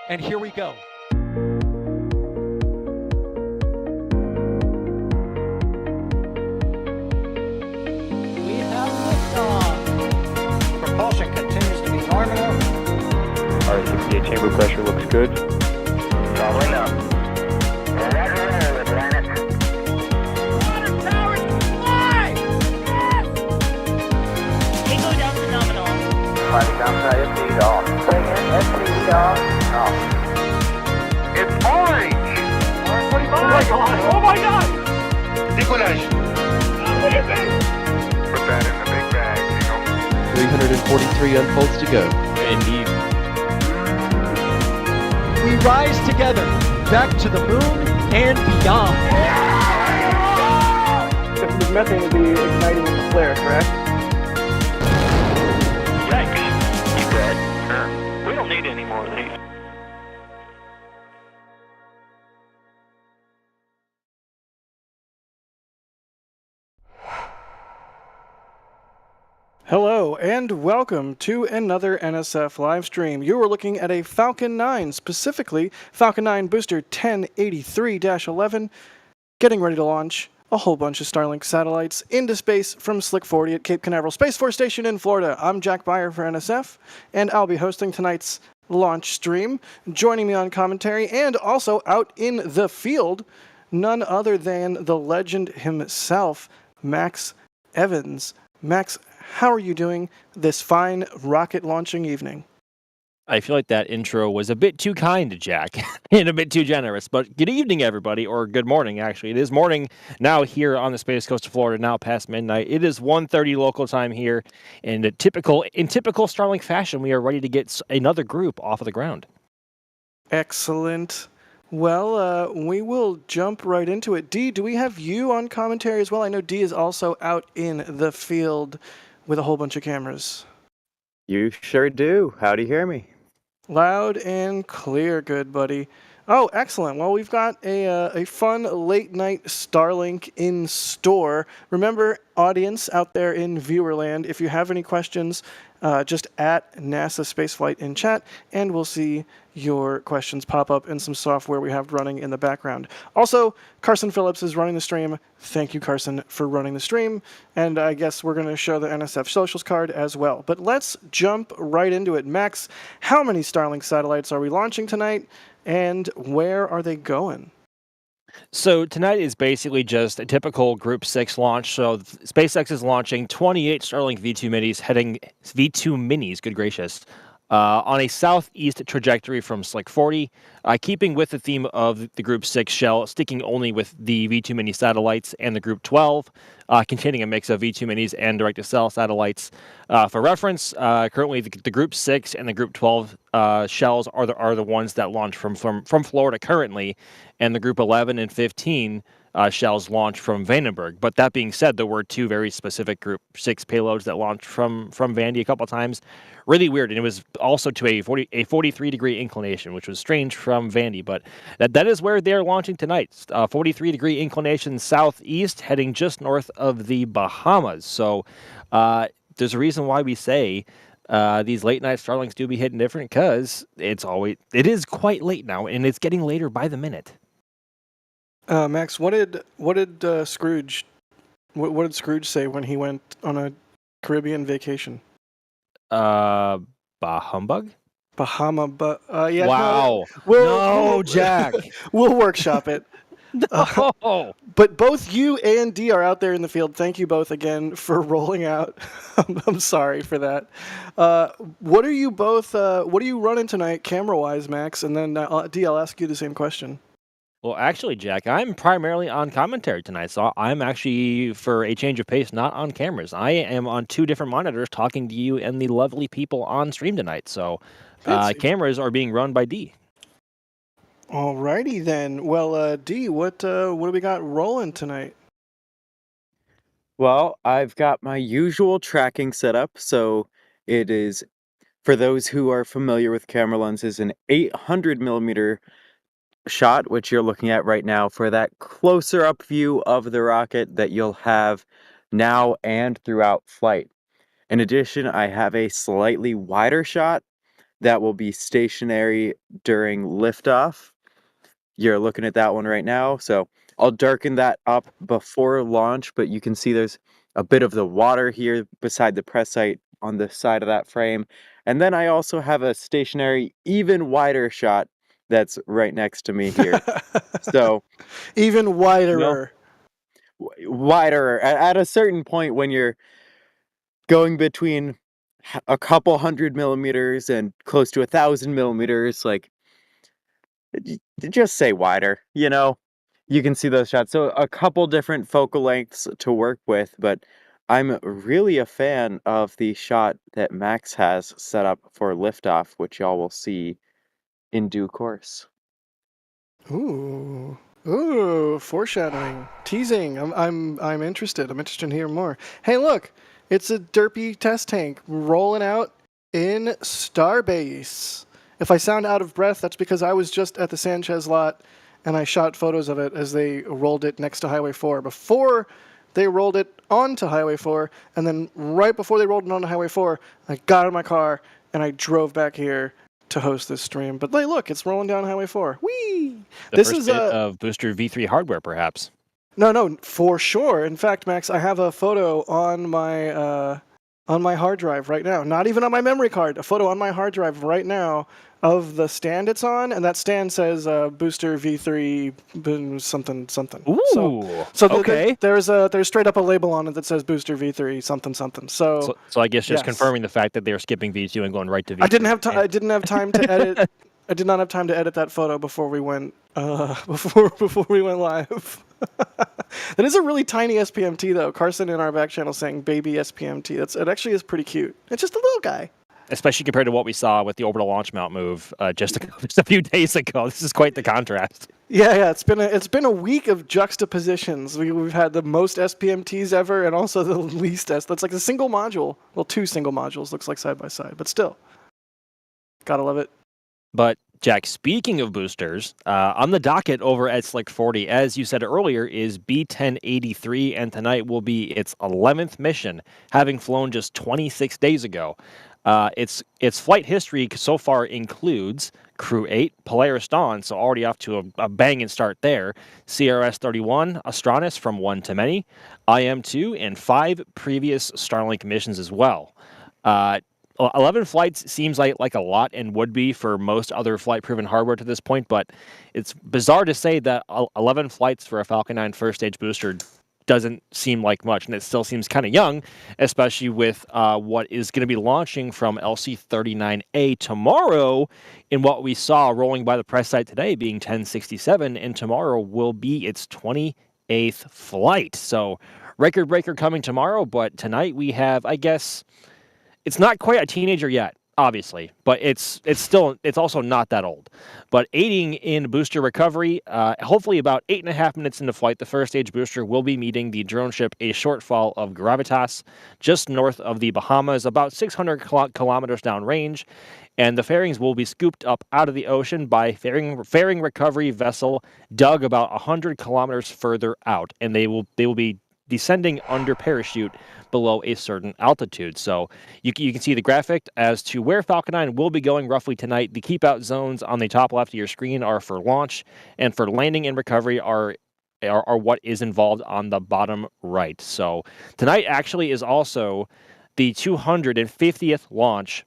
And here we go. We have liftoff. Propulsion continues to be normal. R68 chamber pressure looks good. Following up. Roger, roger, planet. Water towers fly! Yes! Echo down to nominal. Flight downside FD off. Bring in FD off. Off. It's orange! Orange 45! Oh my god! Oh my god! Decollage. Put that in the big bag, Eagle. 343 unfolds to go. Indeed. We rise together, back to the moon and beyond. The methane would be igniting in the flare, correct? Yikes. You good? Sure. We don't need any more of these. Hello and welcome to another NSF live stream. You are looking at a Falcon 9, specifically Falcon 9 Booster 1083-11, getting ready to launch a whole bunch of Starlink satellites into space from Slick 40 at Cape Canaveral Space Force Station in Florida. I'm Jack Beyer for NSF, and I'll be hosting tonight's launch stream. Joining me on commentary and also out in the field, none other than the legend himself, Max Evans. Max, how are you doing this fine rocket launching evening? I feel like that intro was a bit too kind, Jack, and a bit too generous. But good evening, everybody, or good morning, actually. It is morning now here on the Space Coast of Florida, now past midnight. It is 1:30 local time here, and in typical Starlink fashion, we are ready to get another group off of the ground. Excellent. Well, we will jump right into it. Dee, do we have you on commentary as well? I know Dee is also out in the field with a whole bunch of cameras. You sure do. How do you hear me? Loud and clear, good buddy. Oh, excellent. Well, we've got a fun late-night Starlink in store. Remember, audience out there in viewerland, if you have any questions, just at NASASpaceflight in chat, and we'll see your questions pop up in some software we have running in the background. Also, Carson Phillips is running the stream. Thank you, Carson, for running the stream. And I guess we're going to show the NSF socials card as well. But let's jump right into it. Max, how many Starlink satellites are we launching tonight, and where are they going? So tonight is basically just a typical Group 6 launch. So SpaceX is launching 28 Starlink V2 minis, good gracious, on a southeast trajectory from Slick 40, keeping with the theme of the Group 6 shell, sticking only with the V2 mini satellites, and the Group 12, containing a mix of V2 minis and direct-to-cell satellites. For reference, currently the Group 6 and the Group 12 shells are the ones that launch from Florida currently, and the Group 11 and 15 shells launch from Vandenberg. But that being said, there were two very specific Group 6 payloads that launched from Vandy a couple times. Really weird, and it was also to a 43-degree inclination, which was strange from Vandy, but that is where they're launching tonight. 43-degree inclination southeast, heading just north of the Bahamas. So there's a reason why we say these late-night Starlinks do be hitting different, because it is quite late now, and it's getting later by the minute. Max, what did Scrooge say when he went on a Caribbean vacation? Humbug? Bahama, but yeah. Wow. No, Jack. We'll workshop it. No. But both you and Dee are out there in the field. Thank you both again for rolling out. I'm sorry for that. What are you both? What are you running tonight, camera-wise, Max? And then Dee, I'll ask you the same question. Well, actually, Jack, I'm primarily on commentary tonight, so I'm actually, for a change of pace, not on cameras. I am on two different monitors talking to you and the lovely people on stream tonight, so cameras are being run by Dee. Alrighty then. Well, Dee, what do we got rolling tonight? Well, I've got my usual tracking setup, so it is, for those who are familiar with camera lenses, an 800 millimeter shot, which you're looking at right now, for that closer up view of the rocket that you'll have now and throughout flight. In addition, I have a slightly wider shot that will be stationary during liftoff. You're looking at that one right now. So I'll darken that up before launch, but you can see there's a bit of the water here beside the press site on the side of that frame. And then I also have a stationary, even wider shot that's right next to me here. So, Even wider. Wider at a certain point when you're going between a couple 100 millimeters and close to 1,000 millimeters, like, just say wider, you can see those shots. So a couple different focal lengths to work with, but I'm really a fan of the shot that Max has set up for liftoff, which y'all will see in due course. Ooh, foreshadowing, teasing. I'm interested. I'm interested in hearing more. Hey, look, it's a derpy test tank rolling out in Starbase. If I sound out of breath, that's because I was just at the Sanchez lot and I shot photos of it as they rolled it next to Highway 4 before they rolled it onto Highway 4, and then right before they rolled it onto Highway 4, I got in my car and I drove back here to host this stream. But hey, look, it's rolling down Highway 4. Whee! This is bit of booster V3 hardware, perhaps. No, for sure. In fact, Max, I have a photo on my hard drive right now. Not even on my memory card. A photo on my hard drive right now of the stand it's on, and that stand says Booster V3 something. Ooh. So okay. There's straight up a label on it that says Booster V3 something. So I guess just yes. confirming the fact that they're skipping V2 and going right to V3. I didn't have time to edit. I did not have time to edit that photo before we went before we went live. That is a really tiny SPMT though. Carson in our back channel saying baby SPMT. It actually is pretty cute. It's just a little guy. Especially compared to what we saw with the orbital launch mount move just a few days ago. This is quite the contrast. Yeah. It's been a week of juxtapositions. We've had the most SPMTs ever and also the least S. That's like a single module. Well, two single modules looks like side by side, but still, gotta love it. But Jack, speaking of boosters, on the docket over at Slick 40, as you said earlier, is B1083, and tonight will be its 11th mission, having flown just 26 days ago. Its flight history so far includes Crew 8, Polaris Dawn, so already off to a banging start there, CRS-31, Astronis from 1 to Many, IM-2, and 5 previous Starlink missions as well. 11 flights seems like a lot and would be for most other flight-proven hardware to this point, but it's bizarre to say that 11 flights for a Falcon 9 first-stage booster doesn't seem like much, and it still seems kind of young, especially with what is going to be launching from LC-39A tomorrow in what we saw rolling by the press site today being 1067, and tomorrow will be its 28th flight. So record breaker coming tomorrow, but tonight we have, I guess... It's not quite a teenager yet, obviously, but it's also not that old. But aiding in booster recovery, hopefully about 8.5 minutes into flight, the first stage booster will be meeting the drone ship A Shortfall of Gravitas, just north of the Bahamas, about 600 kilometers downrange, and the fairings will be scooped up out of the ocean by fairing recovery vessel dug about 100 kilometers further out, and they will be descending under parachute below a certain altitude. So you can see the graphic as to where Falcon 9 will be going roughly tonight. The keep out zones on the top left of your screen are for launch, and for landing and recovery are what is involved on the bottom right. So tonight actually is also the 250th launch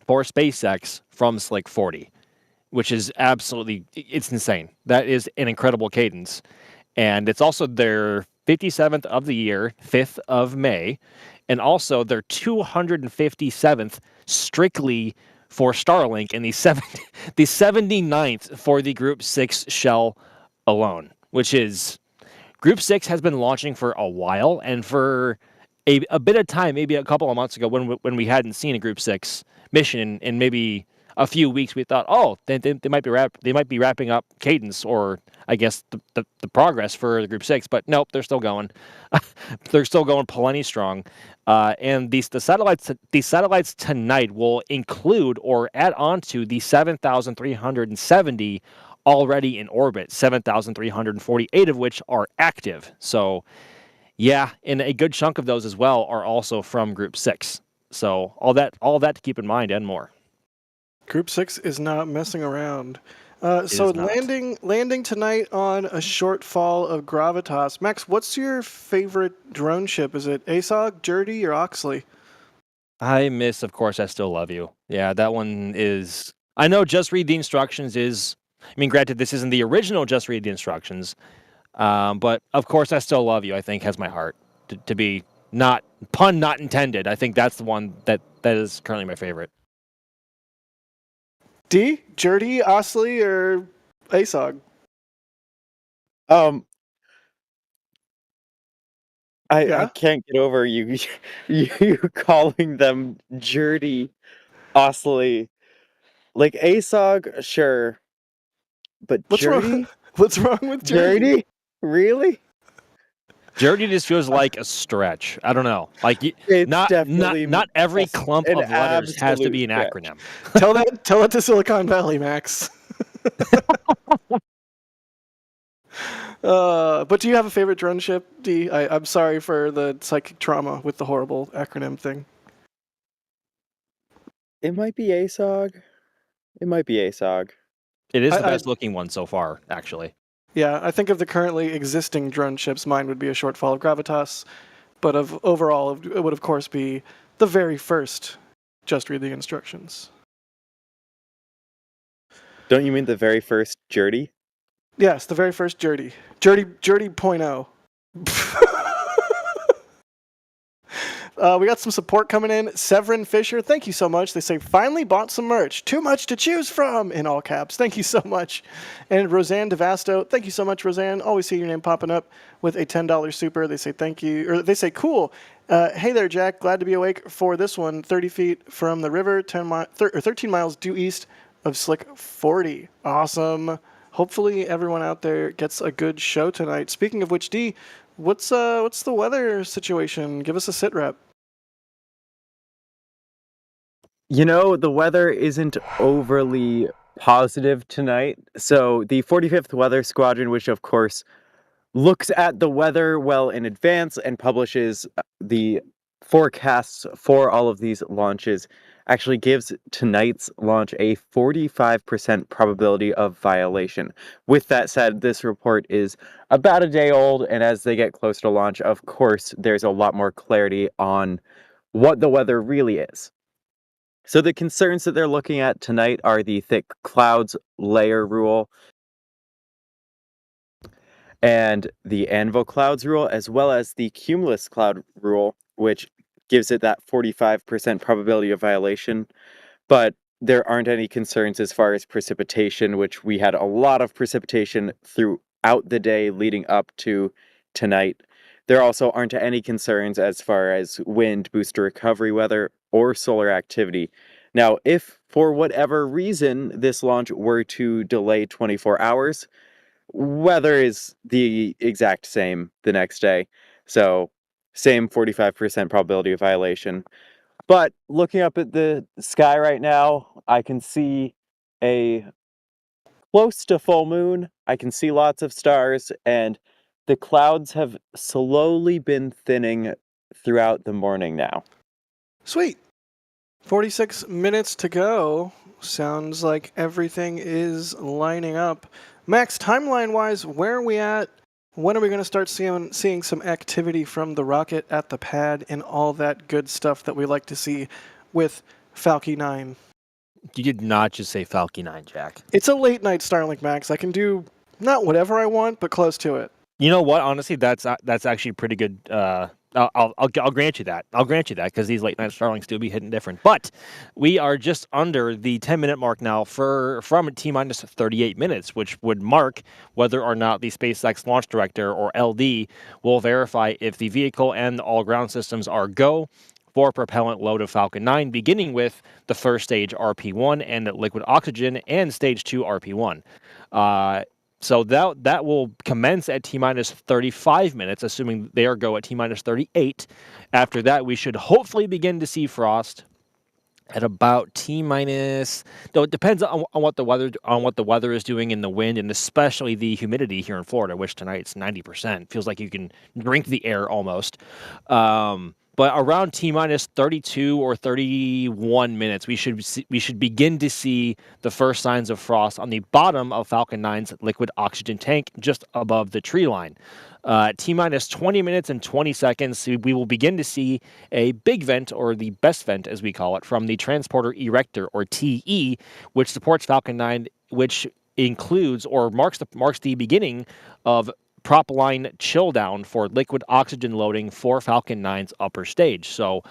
for SpaceX from Slick 40, which is it's insane. That is an incredible cadence. And it's also their 57th of the year, 5th of May, and also their 257th strictly for Starlink and the 79th for the Group 6 shell alone, which is... Group 6 has been launching for a while, and for a bit of time, maybe a couple of months ago when we hadn't seen a Group 6 mission in maybe a few weeks, we thought, they might be wrapping up cadence, or I guess the progress for the Group 6, but nope, they're still going. They're still going plenty strong. And the satellites tonight will include or add on to the 7,370 already in orbit, 7,348 of which are active. So yeah, and a good chunk of those as well are also from Group 6. So all that to keep in mind and more. Group 6 is not messing around. It So is not. landing tonight on a short fall of gravitas. Max, what's your favorite drone ship? Is it ASOG, Jerdy, or Oxley? I miss, of course, I Still Love You. Yeah, that one is. I know Just Read the Instructions is. I mean, granted, this isn't the original Just Read the Instructions, but of course, I Still Love You, I think, has my heart. To be not. Pun not intended. I think that's the one that is currently my favorite. D, Jerdy, Oxley, or ASOG? I Yeah. can't get over you you calling them Jerdy, Osley. Like ASOG, sure. But What's wrong? Jerdy? What's wrong with Jerdy? Jerdy? Really? Jerdy just feels like a stretch. I don't know. Like It's not definitely every just clump an of letters has to be an absolute stretch. acronym. Tell that to Silicon Valley, Max. But do you have a favorite drone ship, D? I'm sorry for the psychic trauma with the horrible acronym thing. It might be ASOG. It might be ASOG. It is the I- best looking one so far, actually. Yeah, I think of the currently existing drone ships, mine would be a shortfall of gravitas, but of overall, it would of course be the very first. Just read the instructions. Don't you mean the very first Jerdy? Yes, the very first Jerdy. Jerdy point oh. We got some support coming in. Severin Fisher, thank you so much. They say, finally bought some merch. Too much to choose from, in all caps. Thank you so much. And Roseanne DeVasto, thank you so much, Roseanne. Always see your name popping up with a $10 super. They say thank you, or they say cool. Hey there, Jack. Glad to be awake for this one. 30 feet from the river, 13 miles due east of Slick 40. Awesome. Hopefully everyone out there gets a good show tonight. Speaking of which, D, what's the weather situation? Give us a sit rep. You know, the weather isn't overly positive tonight. So the 45th Weather Squadron, which of course looks at the weather well in advance and publishes the forecasts for all of these launches, actually gives tonight's launch a 45% probability of violation. With that said, this report is about a day old, and as they get closer to launch, of course, there's a lot more clarity on what the weather really is. So the concerns that they're looking at tonight are the thick clouds layer rule and the anvil clouds rule, as well as the cumulus cloud rule, which gives it that 45% probability of violation. But there aren't any concerns as far as precipitation, which we had a lot of precipitation throughout the day leading up to tonight. There also aren't any concerns as far as wind, booster recovery weather, or solar activity. Now, if for whatever reason this launch were to delay 24 hours, weather is the exact same the next day. So, same 45% probability of violation. But looking up at the sky right now, I can see a close to full moon. I can see lots of stars, and the clouds have slowly been thinning throughout the morning now. Sweet. 46 minutes to go. Sounds like everything is lining up. Max, timeline-wise, where are we at? When are we going to start seeing some activity from the rocket at the pad and all that good stuff that we like to see with Falcon 9? You did not just say Falcon 9, Jack. It's a late night Starlink, Max. I can do not whatever I want, but close to it. You know what? Honestly, that's actually pretty good. I'll grant you that. I'll grant you that because these late night Starlinks do be hitting different. But we are just under the 10-minute mark now from T-minus 38 minutes, which would mark whether or not the SpaceX launch director or LD will verify if the vehicle and all ground systems are go for propellant load of Falcon 9, beginning with the first stage RP1 and liquid oxygen and stage 2 RP1. So that will commence at T-minus 35 minutes, assuming they are go at T-minus 38. After that, we should hopefully begin to see frost at about T-minus. Though it depends on what the weather is doing in the wind, and especially the humidity here in Florida, which tonight's 90%. Feels like you can drink the air almost. but around T-minus 32 or 31 minutes, we should begin to see the first signs of frost on the bottom of Falcon 9's liquid oxygen tank just above the tree line. T-minus 20 minutes and 20 seconds, we will begin to see a big vent, or the best vent as we call it, from the transporter erector, or TE, which supports Falcon 9, which includes or marks the beginning of prop line chill down for liquid oxygen loading for Falcon 9's upper stage. So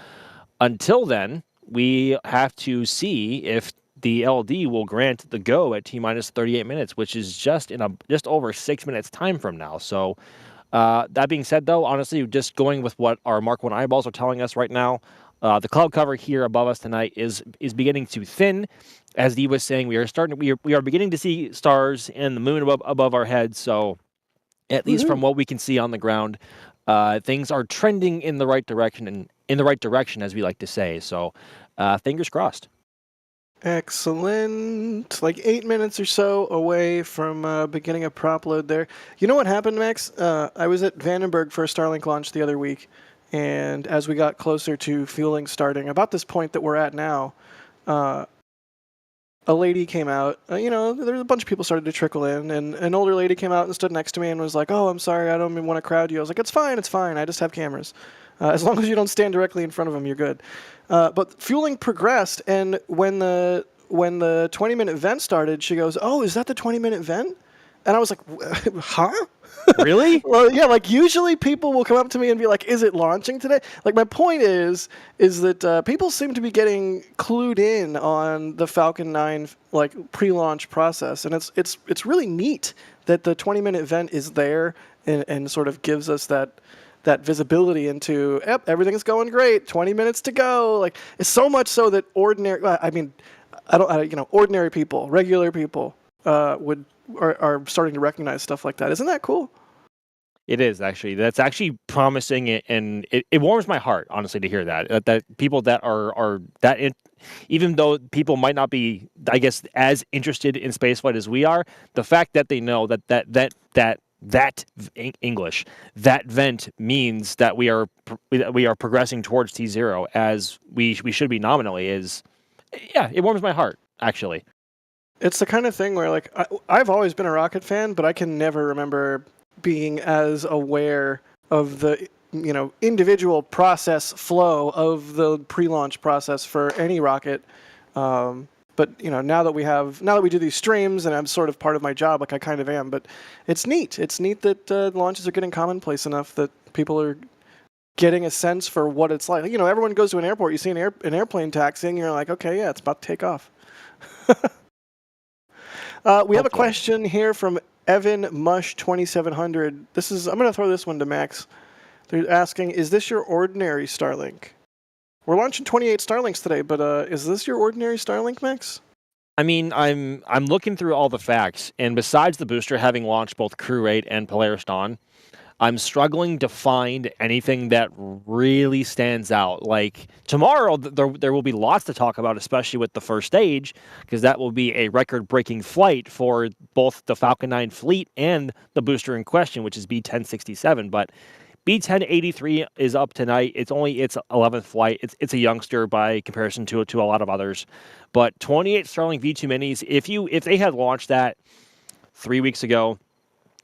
until then, we have to see if the LD will grant the go at T-minus 38 minutes, which is just over 6 minutes time from now. So that being said, though, honestly, just going with what our Mark 1 eyeballs are telling us right now, the cloud cover here above us tonight is beginning to thin. As Dee was saying, we are beginning to see stars and the moon above our heads. So at least from what we can see on the ground, things are trending in the right direction, and in the right direction, as we like to say. So, fingers crossed. Excellent. Like 8 minutes or so away from beginning a prop load there. You know what happened, Max? I was at Vandenberg for a Starlink launch the other week, and as we got closer to fueling starting, about this point that we're at now, a lady came out. There was a bunch of people started to trickle in, and an older lady came out and stood next to me and was like, "Oh, I'm sorry, I don't even want to crowd you." I was like, it's fine, I just have cameras. As long as you don't stand directly in front of them, you're good." But fueling progressed, and when the 20-minute vent started, she goes, "Oh, is that the 20-minute vent?" And I was like, "Huh?" Really? Well, yeah, like usually people will come up to me and be like, "Is it launching today?" Like my point is that people seem to be getting clued in on the Falcon 9 like pre-launch process, and it's really neat that the 20-minute event is there and sort of gives us that visibility into, yep, everything's going great, 20 minutes to go. Like it's so much so that ordinary people, regular people are starting to recognize stuff like that. Isn't that cool? It is, actually. That's actually promising, and it warms my heart, honestly, to hear that people that are even though people might not be, I guess, as interested in spaceflight as we are, the fact that they know that English, that vent means that we are progressing towards T0 as we should be nominally is, yeah, it warms my heart, actually. It's the kind of thing where, like, I've always been a rocket fan, but I can never remember being as aware of the individual process flow of the pre-launch process for any rocket. But now that we do these streams, and I'm sort of part of my job, like I kind of am. But it's neat. It's neat that launches are getting commonplace enough that people are getting a sense for what it's like. Everyone goes to an airport, you see an airplane taxiing, you're like, okay, yeah, it's about to take off. We have a question here from Evan Mush 2700. I'm going to throw this one to Max. They're asking, is this your ordinary Starlink? We're launching 28 Starlinks today, but is this your ordinary Starlink, Max? I mean, I'm looking through all the facts, and besides the booster having launched both Crew 8 and Polaris Dawn, I'm struggling to find anything that really stands out. Like tomorrow, there will be lots to talk about, especially with the first stage, because that will be a record-breaking flight for both the Falcon 9 fleet and the booster in question, which is B-1067. But B-1083 is up tonight. It's only its 11th flight. It's a youngster by comparison to a lot of others. But 28 Starlink V2 minis, if they had launched that 3 weeks ago,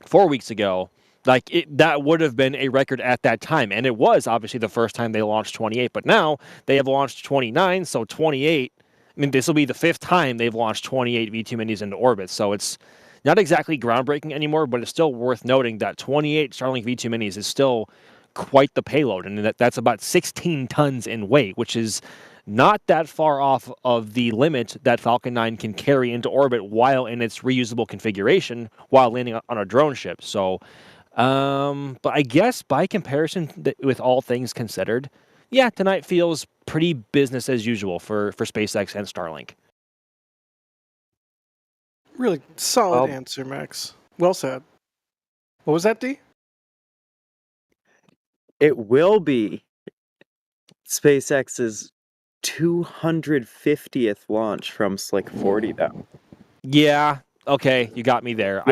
4 weeks ago, that would have been a record at that time. And it was obviously the first time they launched 28, but now they have launched 29, so 28. I mean, this will be the fifth time they've launched 28 V2 minis into orbit. So it's not exactly groundbreaking anymore, but it's still worth noting that 28 Starlink V2 minis is still quite the payload. And that's about 16 tons in weight, which is not that far off of the limit that Falcon 9 can carry into orbit while in its reusable configuration while landing on a drone ship. So, but I guess by comparison, with all things considered, yeah, tonight feels pretty business as usual for SpaceX and Starlink. Really solid answer, Max. Well said. What was that, D? It will be SpaceX's 250th launch from Slick 40, though. Yeah. Okay, you got me there.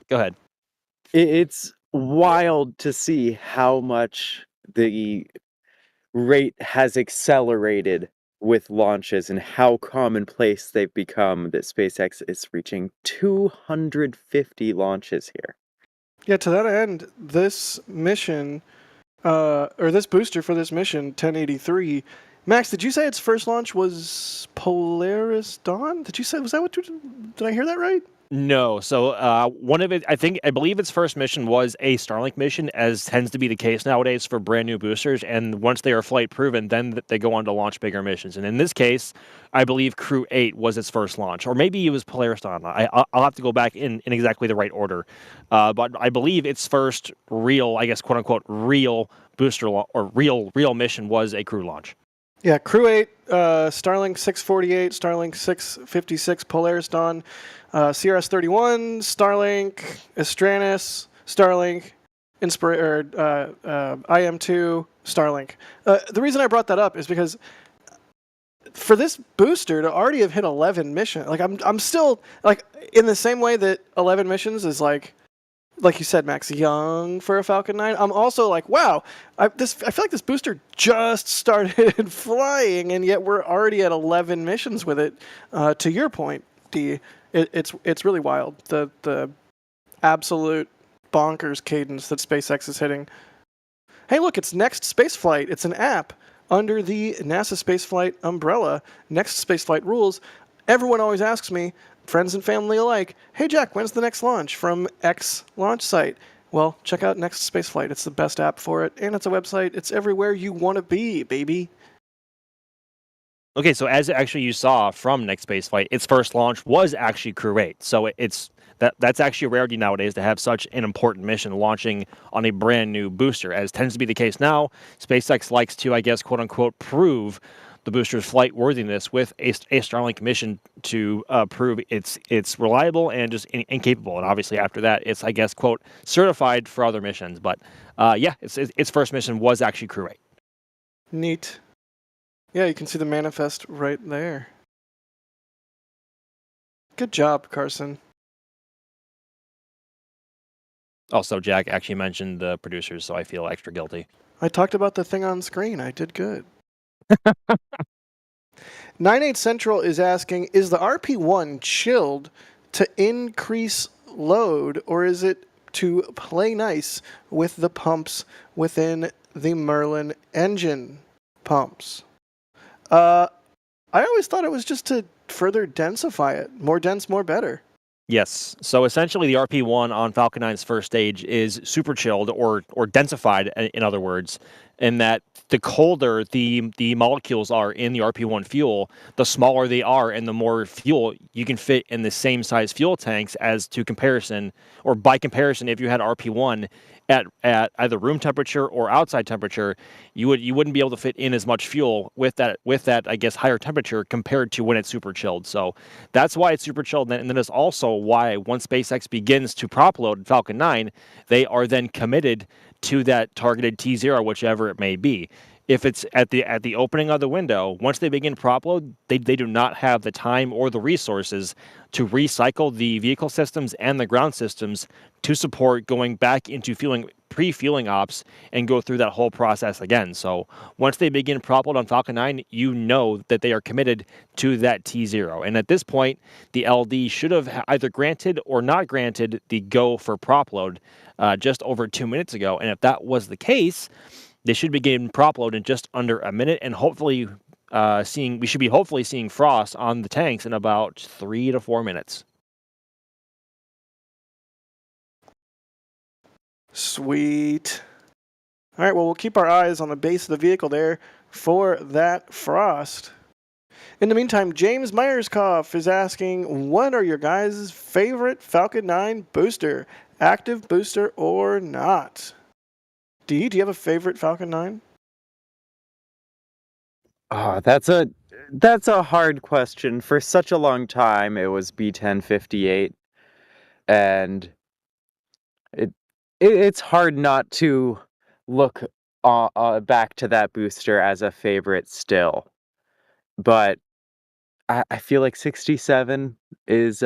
Go ahead. It's wild to see how much the rate has accelerated with launches and how commonplace they've become that SpaceX is reaching 250 launches here. Yeah, to that end, this mission, or this booster for this mission, 1083. Max, did you say its first launch was Polaris Dawn? Did you say, was that what did I hear that right? No. So one of it, I believe its first mission was a Starlink mission, as tends to be the case nowadays for brand new boosters. And once they are flight proven, then they go on to launch bigger missions. And in this case, I believe Crew 8 was its first launch, or maybe it was Polaris Dawn. I'll have to go back in exactly the right order. But I believe its first real, I guess, quote unquote, real booster or real mission was a crew launch. Yeah, Crew 8, Starlink 648, Starlink 656, Polaris Dawn, CRS 31, Starlink, Astranus, Starlink, IM2, Starlink. The reason I brought that up is because for this booster to already have hit 11 missions, like I'm still like in the same way that 11 missions is like you said, Max, young for a Falcon 9. I'm also like, wow, I feel like this booster just started flying, and yet we're already at 11 missions with it. To your point, D, it's really wild. The absolute bonkers cadence that SpaceX is hitting. Hey, look, it's Next Spaceflight. It's an app under the NASA Spaceflight umbrella. Next Spaceflight rules. Everyone always asks me, friends and family alike, hey Jack, when's the next launch from X launch site? Well, check out Next Spaceflight. It's the best app for it, and it's a website. It's everywhere you want to be, baby. Okay, so as actually you saw from Next Spaceflight, its first launch was actually Crew 8. So that's actually a rarity nowadays to have such an important mission launching on a brand new booster, as tends to be the case now. SpaceX likes to, I guess, quote unquote, prove the booster's flight worthiness with a Starlink mission to prove it's reliable and just incapable. And obviously after that, it's, I guess, quote, certified for other missions. But yeah, its first mission was actually Crew 8. Neat. Yeah, you can see the manifest right there. Good job, Carson. Also, Jack actually mentioned the producers, so I feel extra guilty. I talked about the thing on screen. I did good. 98 Central is asking, is the RP1 chilled to increase load, or is it to play nice with the pumps within the Merlin engine pumps? I always thought it was just to further densify it. More dense, more better. Yes. So essentially, the RP1 on Falcon 9's first stage is super chilled or densified, in other words, in that the colder the molecules are in the RP1 fuel, the smaller they are, and the more fuel you can fit in the same size fuel tanks as to comparison, or by comparison, if you had RP1 at either room temperature or outside temperature, you wouldn't be able to fit in as much fuel with that I guess higher temperature compared to when it's super chilled. So that's why it's super chilled, and then it's also why once SpaceX begins to prop load Falcon 9, they are then committed to that targeted T0, whichever it may be. If it's at the opening of the window, once they begin prop load, they do not have the time or the resources to recycle the vehicle systems and the ground systems to support going back into pre-fueling ops and go through that whole process again. So once they begin prop load on Falcon 9, you know that they are committed to that T0. And at this point, the LD should have either granted or not granted the go for prop load just over 2 minutes ago. And if that was the case, they should begin prop load in just under a minute, and hopefully we should be hopefully seeing frost on the tanks in about 3 to 4 minutes. Sweet. All right, well, we'll keep our eyes on the base of the vehicle there for that frost. In the meantime, James Meyerskoff is asking, what are your guys' favorite Falcon 9 booster? Active booster or not? D, do you have a favorite Falcon 9? That's a hard question. For such a long time, it was B1058, and it's hard not to look back to that booster as a favorite still. But I feel like 67 is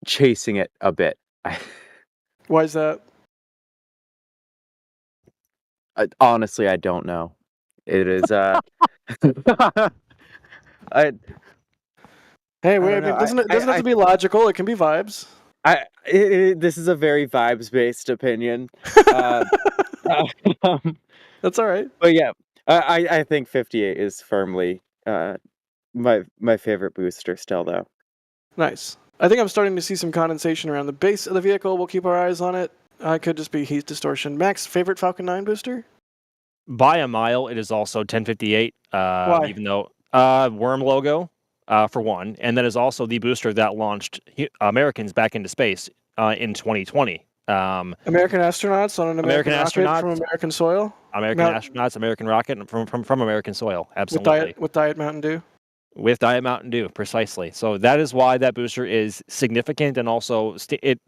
chasing it a bit. Why is that? Honestly, I don't know. It is I Hey, I wait, I don't know. mean, doesn't have to be logical. It can be vibes. This is a very vibes-based opinion. Uh, um, That's all right. but yeah, I think 58 is firmly my favorite booster still, though. Nice. I think I'm starting to see some condensation around the base of the vehicle. We'll keep our eyes on it. Could just be heat distortion. Max, favorite Falcon 9 booster? By a mile, it is also 1058. Why? Even though worm logo for one, and that is also the booster that launched Americans back into space in 2020. American astronauts on an American rocket astronauts, from American soil? astronauts, American rocket from American soil. With Absolutely. Diet Mountain Dew? With Diet Mountain Dew, precisely. So that is why that booster is significant, and also it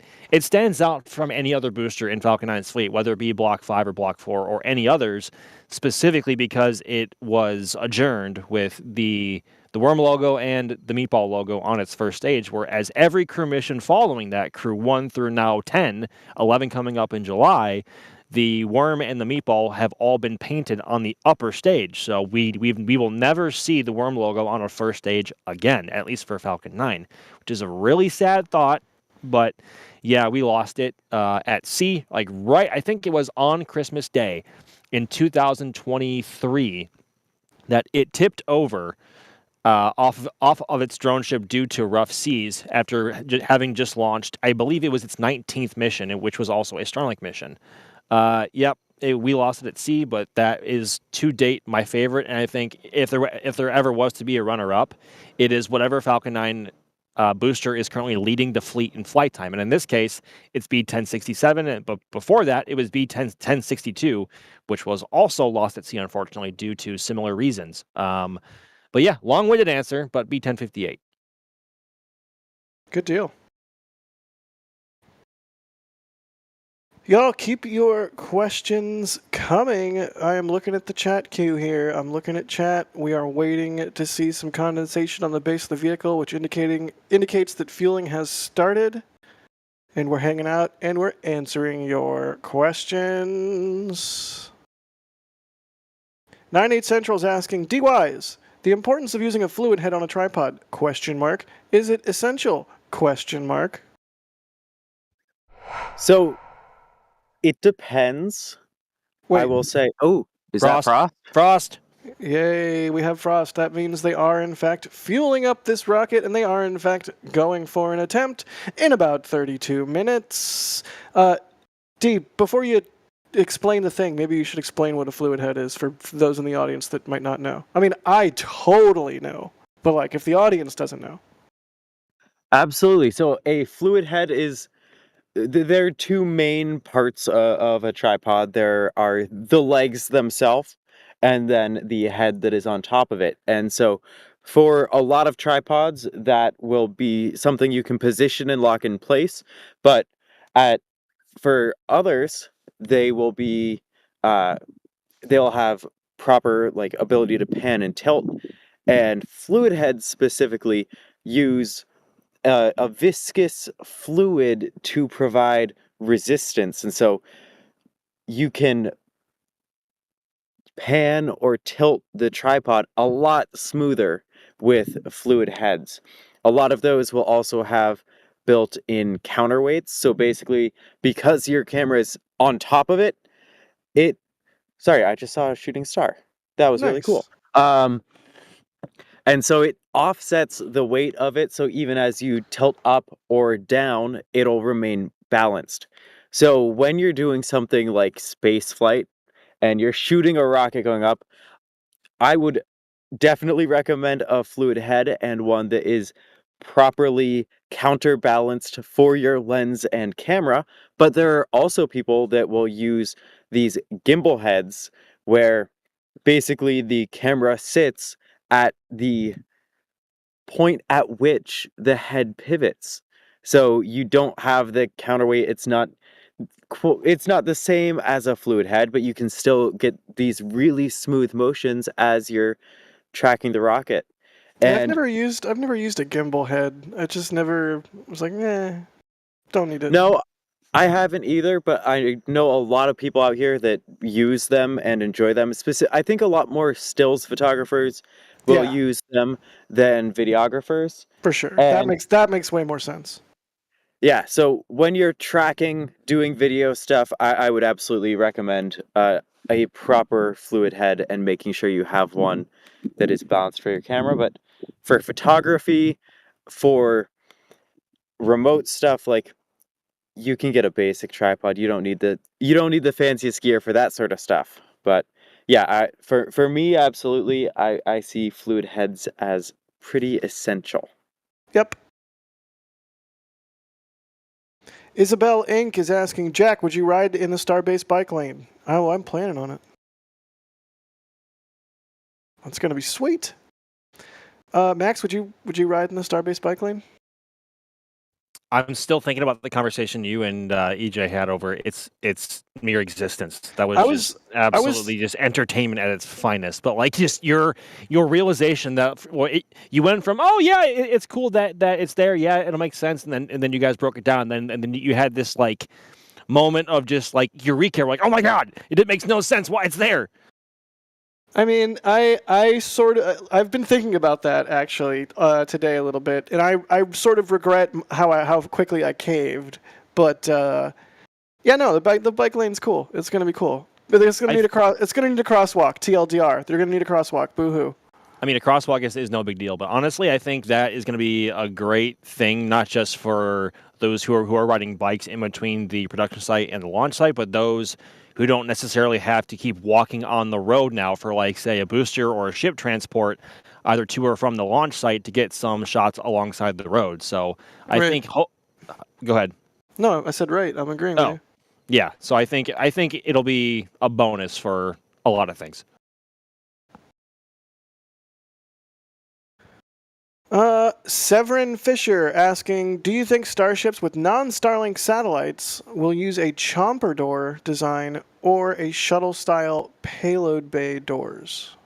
stands out from any other booster in Falcon 9's fleet, whether it be Block 5 or Block 4 or any others, specifically because it was adjourned with the worm logo and the meatball logo on its first stage, whereas every crew mission following that, crew 1 through now 10, 11 coming up in July, the worm and the meatball have all been painted on the upper stage. So we will never see the worm logo on our first stage again, at least for Falcon 9, which is a really sad thought. But yeah, we lost it at sea, like I think it was on Christmas Day in 2023 that it tipped over off of its drone ship due to rough seas after having just launched, I believe it was its 19th mission, which was also a Starlink mission. Yep, we lost it at sea, but that is to date my favorite. And I think if there ever was to be a runner-up, it is whatever Falcon 9 booster is currently leading the fleet in flight time. And in this case, it's B1067. But before that, it was B1062, which was also lost at sea, unfortunately, due to similar reasons. But yeah, long-winded answer, but B1058. Good deal. Y'all keep your questions coming. I am looking at the chat queue here. I'm looking at chat. We are waiting to see some condensation on the base of the vehicle, which indicates that fueling has started. And we're hanging out and we're answering your questions. 98 Central is asking, D-Wise, the importance of using a fluid head on a tripod? Question mark. Is it essential? Question mark. So it depends. Wait. I will say, oh, is that Frost? Frost. Yay, we have Frost. That means they are, in fact, fueling up this rocket, and they are, in fact, going for an attempt in about 32 minutes. Dee, before you explain the thing, maybe you should explain what a fluid head is for those in the audience that might not know. I mean, I totally know, but, like, if the audience doesn't know. Absolutely. So a fluid head is... There are two main parts of a tripod. There are the legs themselves, and then the head that is on top of it. And so for a lot of tripods, that will be something you can position and lock in place. But for others, they will be they'll have proper like ability to pan and tilt. And fluid heads specifically use a viscous fluid to provide resistance, and so you can pan or tilt the tripod a lot smoother with fluid heads. A lot of those will also have built-in counterweights, so basically because your camera is on top of it, sorry, I just saw a shooting star. That was really cool. And so it offsets the weight of it, so even as you tilt up or down, it'll remain balanced. So when you're doing something like spaceflight and you're shooting a rocket going up, I would definitely recommend a fluid head and one that is properly counterbalanced for your lens and camera. But there are also people that will use these gimbal heads where basically the camera sits at the point at which the head pivots. So you don't have the counterweight. It's not the same as a fluid head, but you can still get these really smooth motions as you're tracking the rocket. Yeah, And I've never used a gimbal head. I just never was like, don't need it. no, I haven't either, but I know a lot of people out here that use them and enjoy them. I think a lot more stills photographers will Yeah. use them than videographers. For sure. And That makes way more sense. yeah, so when you're tracking, doing video stuff, I would absolutely recommend a proper fluid head and making sure you have one that is balanced for your camera. But for photography, for remote stuff, like you can get a basic tripod. You don't need the fanciest gear for that sort of stuff. But yeah, for me, absolutely, I see fluid heads as pretty essential. Yep. Isabel Inc. is asking, Jack, would you ride in the Starbase bike lane? Oh, I'm planning on it. That's going to be sweet. Max, would you ride in the Starbase bike lane? I'm still thinking about the conversation you and EJ had over its mere existence. That was, just absolutely just entertainment at its finest. But like just your realization that you went from it's cool that it's there, yeah, it'll make sense, and then you guys broke it down, and then you had this like moment of just like eureka, like, oh my god, it makes no sense why it's there. I mean, I've been thinking about that actually today a little bit, and I sort of regret how quickly I caved. But the bike lane's cool. It's gonna be cool. But it's gonna need a crosswalk. TLDR. They're gonna need a crosswalk. Boo-hoo. I mean, a crosswalk is no big deal, but honestly, I think that is going to be a great thing, not just for those who are riding bikes in between the production site and the launch site, but those who don't necessarily have to keep walking on the road now for, like, say, a booster or a ship transport, either to or from the launch site to get some shots alongside the road. So I think... Go ahead. No, I said right. I'm agreeing with you. Yeah, so I think it'll be a bonus for a lot of things. Severin Fisher asking, do you think starships with non-Starlink satellites will use a chomper door design or a shuttle-style payload bay doors?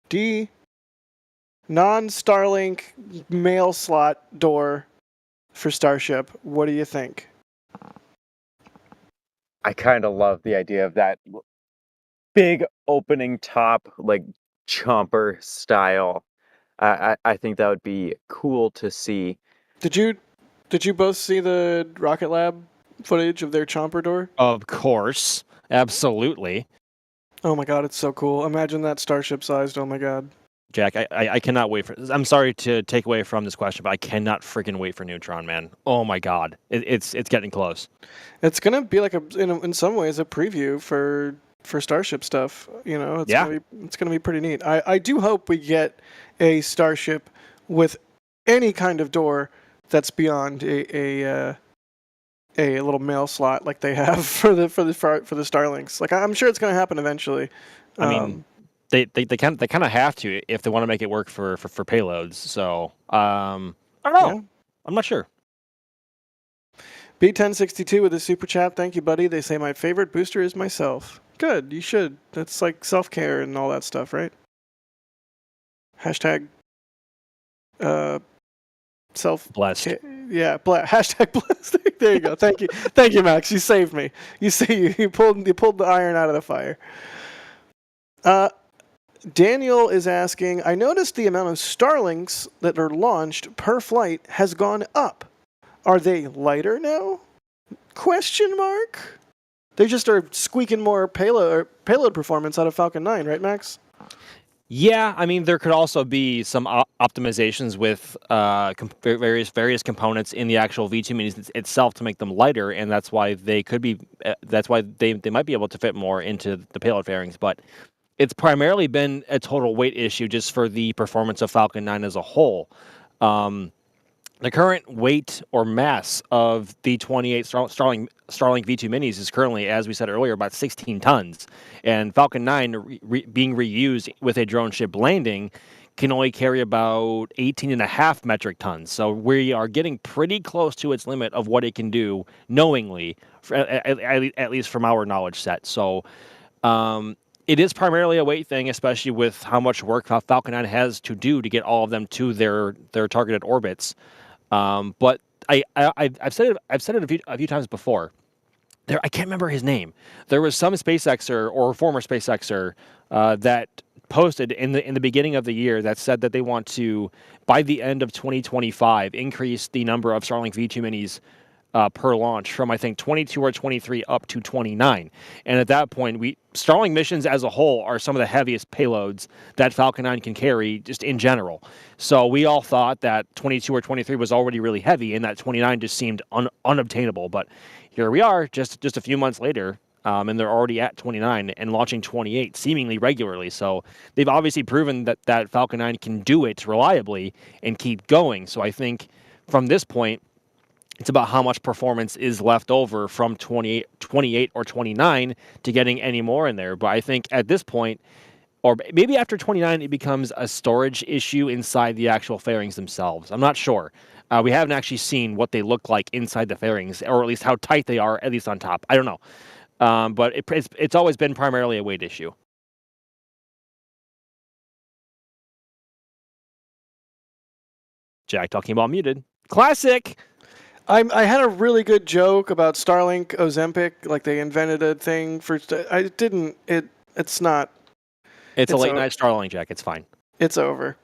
D, non-Starlink mail slot door for Starship. What do you think? I kind of love the idea of that big opening top, like chomper style. I think that would be cool to see. Did you both see the Rocket Lab footage of their chomper door? Of course. Absolutely. Oh my god, it's so cool. Imagine that Starship sized. Oh my god. Jack, I cannot wait for... I'm sorry to take away from this question, but I cannot freaking wait for Neutron, man. Oh my god. It's getting close. It's going to be like in some ways a preview for Starship stuff. You know, it's going to be pretty neat. I do hope we get a Starship with any kind of door that's beyond a little mail slot like they have for the Starlinks. Like, I'm sure it's going to happen eventually. I mean, they kind of have to if they want to make it work for payloads. So I don't know. Yeah. I'm not sure. B1062 with a super chat. Thank you, buddy. They say my favorite booster is myself. Good. You should. That's like self-care and all that stuff, right? Hashtag blessed. Yeah, hashtag blessed. There you go. Thank you, Max. You saved me. You pulled the iron out of the fire. Daniel is asking, I noticed the amount of Starlinks that are launched per flight has gone up. Are they lighter now? Question mark. They just are squeaking more payload performance out of Falcon 9, right, Max? Yeah, I mean, there could also be some optimizations with various components in the actual V2 minis itself to make them lighter, and that's why they could be. That's why they might be able to fit more into the payload fairings. But it's primarily been a total weight issue just for the performance of Falcon 9 as a whole. The current weight or mass of the 28 Starlink V2 minis is currently, as we said earlier, about 16 tons. And Falcon 9 being reused with a drone ship landing can only carry about 18.5 metric tons. So we are getting pretty close to its limit of what it can do knowingly, at least from our knowledge set. So it is primarily a weight thing, especially with how much work Falcon 9 has to do to get all of them to their targeted orbits. But I've said it a few times before. I can't remember his name. There was some SpaceXer or former SpaceXer that posted in the beginning of the year that said that they want to, by the end of 2025, increase the number of Starlink V2 minis per launch from, I think, 22 or 23 up to 29. And at that point, Starlink missions as a whole are some of the heaviest payloads that Falcon 9 can carry just in general. So we all thought that 22 or 23 was already really heavy and that 29 just seemed unobtainable. But here we are just a few months later, and they're already at 29 and launching 28 seemingly regularly. So they've obviously proven that Falcon 9 can do it reliably and keep going. So I think from this point, it's about how much performance is left over from 28 or 29 to getting any more in there. But I think at this point, or maybe after 29, it becomes a storage issue inside the actual fairings themselves. I'm not sure. We haven't actually seen what they look like inside the fairings, or at least how tight they are, at least on top. I don't know. But it's always been primarily a weight issue. Jack talking about muted. Classic! I had a really good joke about Starlink Ozempic, like they invented a thing for. I didn't. It's not. It's a late night Starlink, Jack. It's fine. It's over.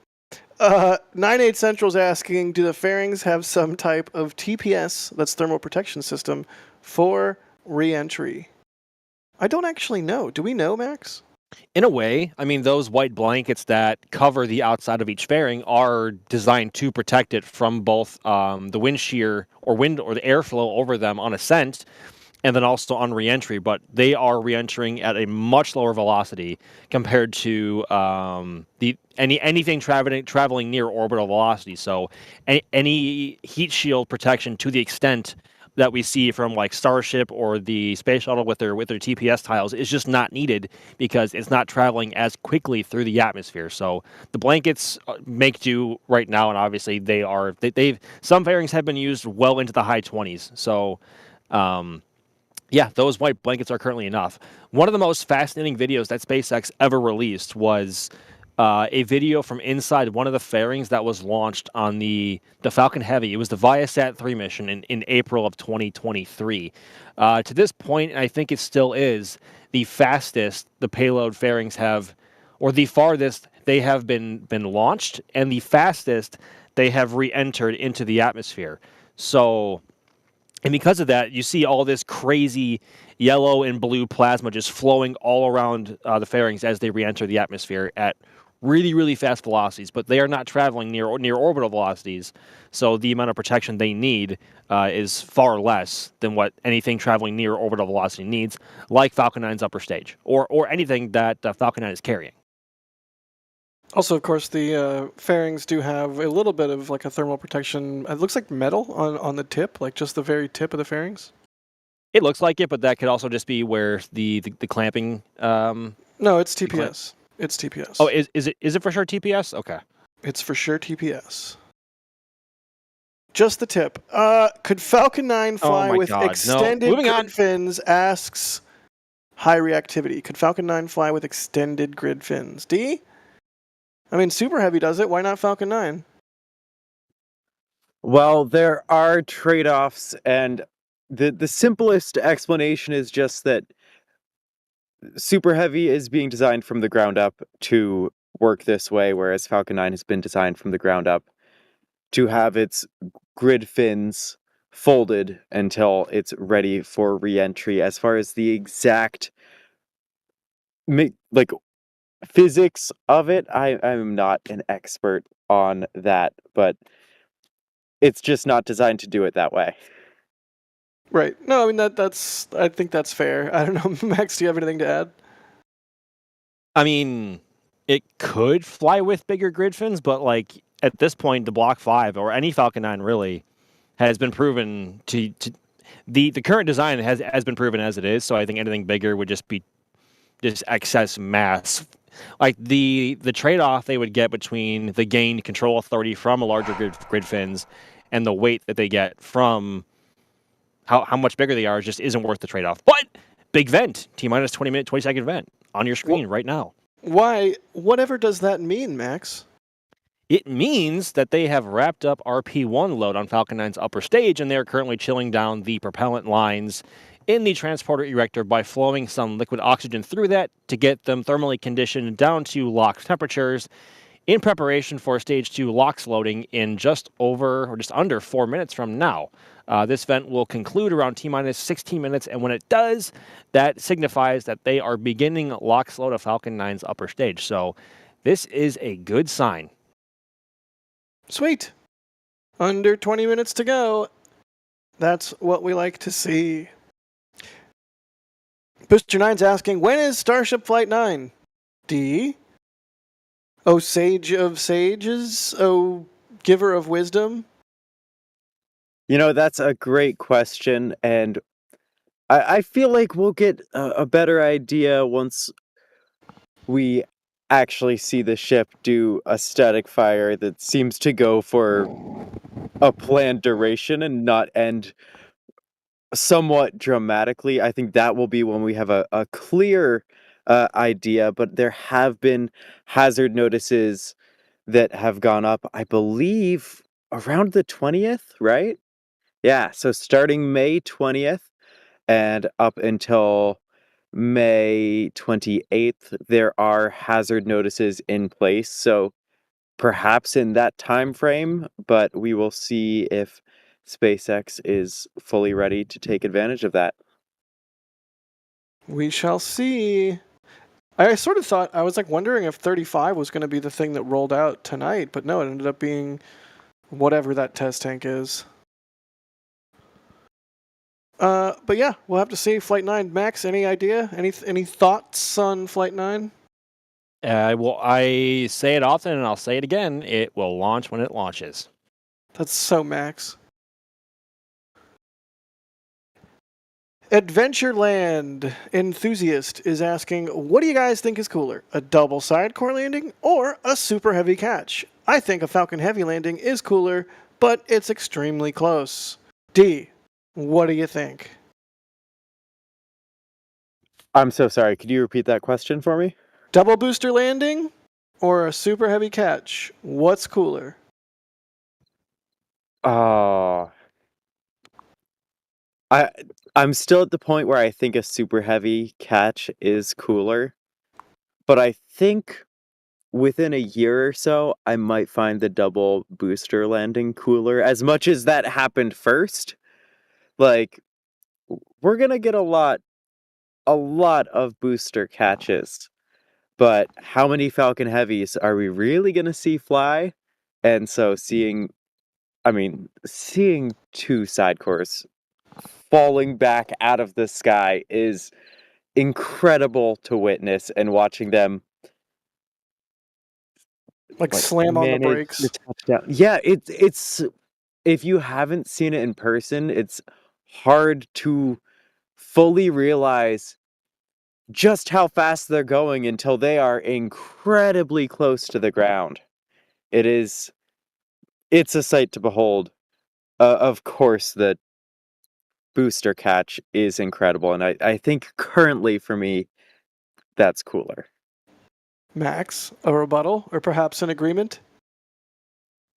98 Central's asking, do the fairings have some type of TPS, that's thermal protection system, for re-entry? I don't actually know. Do we know, Max? In a way, I mean, those white blankets that cover the outside of each fairing are designed to protect it from both the wind shear or the airflow over them on ascent, and then also on reentry. But they are reentering at a much lower velocity compared to anything traveling near orbital velocity. So any heat shield protection to the extent that we see from like Starship or the space shuttle with their TPS tiles is just not needed because it's not traveling as quickly through the atmosphere. So the blankets make do right now, and obviously they've some fairings have been used well into the high 20s. So yeah, those white blankets are currently enough. One of the most fascinating videos that SpaceX ever released was a video from inside one of the fairings that was launched on the Falcon Heavy. It was the Viasat 3 mission in April of 2023. To this point, and I think it still is, the fastest the payload fairings have, or the farthest they have been launched, and the fastest they have re-entered into the atmosphere. So, and because of that, you see all this crazy yellow and blue plasma just flowing all around the fairings as they re-enter the atmosphere at really, really fast velocities, but they are not traveling near orbital velocities, so the amount of protection they need is far less than what anything traveling near orbital velocity needs, like Falcon 9's upper stage, or anything that Falcon 9 is carrying. Also, of course, the fairings do have a little bit of like a thermal protection. It looks like metal on the tip, like just the very tip of the fairings. It looks like it, but that could also just be where the clamping... No, it's TPS. It's TPS. Oh, is it for sure TPS? Okay. It's for sure TPS. Just the tip. Could Falcon 9 fly with extended grid fins? Asks High Reactivity. Could Falcon 9 fly with extended grid fins? D? I mean, Super Heavy does it. Why not Falcon 9? Well, there are trade-offs, and the simplest explanation is just that Super Heavy is being designed from the ground up to work this way, whereas Falcon 9 has been designed from the ground up to have its grid fins folded until it's ready for re-entry. As far as the exact physics of it, I'm not an expert on that, but it's just not designed to do it that way. Right. No, I mean that's. I think that's fair. I don't know, Max. Do you have anything to add? I mean, it could fly with bigger grid fins, but like at this point, the Block 5 or any Falcon 9 really has been proven to the current design has been proven as it is. So I think anything bigger would just be just excess mass. Like the trade-off they would get between the gained control authority from a larger grid fins and the weight that they get from how much bigger they are just isn't worth the trade-off. But big vent, T-minus 20-second vent on your screen right now. Why? Whatever does that mean, Max? It means that they have wrapped up RP1 load on Falcon 9's upper stage, and they are currently chilling down the propellant lines in the transporter erector by flowing some liquid oxygen through that to get them thermally conditioned down to locked temperatures in preparation for stage 2 LOX loading in just under 4 minutes from now. This vent will conclude around T-minus 16 minutes, and when it does, that signifies that they are beginning LOX load of Falcon 9's upper stage. So this is a good sign. Sweet. Under 20 minutes to go. That's what we like to see. Booster 9's asking, when is Starship Flight 9? D? Oh, sage of sages? Oh, giver of wisdom? You know, that's a great question, and I feel like we'll get a better idea once we actually see the ship do a static fire that seems to go for a planned duration and not end somewhat dramatically. I think that will be when we have a clear idea, but there have been hazard notices that have gone up, I believe, around the 20th, right? Yeah, so starting May 20th and up until May 28th, there are hazard notices in place. So perhaps in that time frame, but we will see if SpaceX is fully ready to take advantage of that. We shall see. I sort of thought, I was like wondering if 35 was going to be the thing that rolled out tonight, but no, it ended up being whatever that test tank is. But yeah, we'll have to see. Flight 9, Max, any idea? Any thoughts on Flight 9? I say it often and I'll say it again. It will launch when it launches. That's so Max. Adventureland Enthusiast is asking, what do you guys think is cooler, a double side core landing or a super heavy catch? I think a Falcon Heavy landing is cooler, but it's extremely close. D, what do you think? I'm so sorry. Could you repeat that question for me? Double booster landing or a super heavy catch? What's cooler? I'm still at the point where I think a super heavy catch is cooler, but I think within a year or so, I might find the double booster landing cooler. As much as that happened first, like, we're gonna get a lot of booster catches, but how many Falcon Heavies are we really gonna see fly? And so seeing two sidecores falling back out of the sky is incredible to witness, and watching them Like slam on the manage brakes. the touchdown. Yeah, it's if you haven't seen it in person, it's hard to fully realize just how fast they're going until they are incredibly close to the ground. It's a sight to behold. Of course, the booster catch is incredible, and I think currently for me, that's cooler. Max, a rebuttal or perhaps an agreement?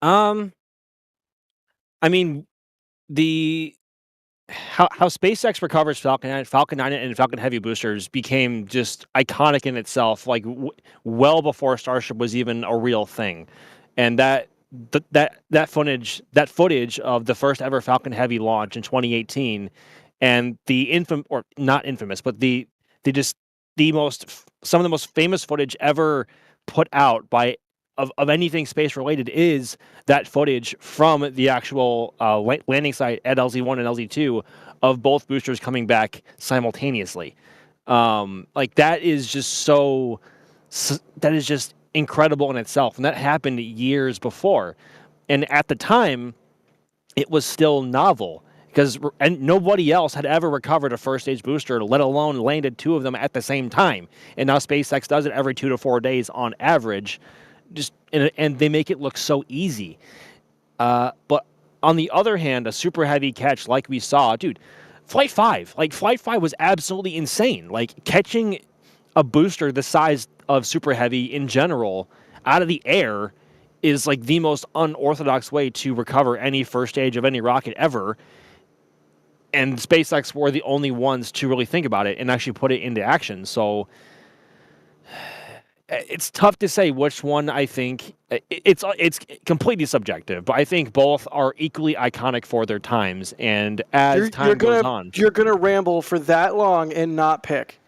I mean, how SpaceX recovers Falcon 9 and Falcon Heavy boosters became just iconic in itself, like well before Starship was even a real thing, and that footage of the first ever Falcon Heavy launch in 2018, and not infamous, but some of the most famous footage ever put out of anything space related is that footage from the actual landing site at LZ1 and LZ2 of both boosters coming back simultaneously. That is just incredible in itself, and that happened years before. And at the time, it was still novel because nobody else had ever recovered a first stage booster, let alone landed two of them at the same time. And now SpaceX does it every 2 to 4 days on average. And they make it look so easy. But on the other hand, a super heavy catch like we saw, dude, Flight 5 was absolutely insane. Like, catching a booster the size of super heavy in general out of the air is like the most unorthodox way to recover any first stage of any rocket ever. and SpaceX were the only ones to really think about it and actually put it into action. So it's tough to say which one I think. It's completely subjective, but I think both are equally iconic for their times. And as time goes on, you're gonna ramble for that long and not pick.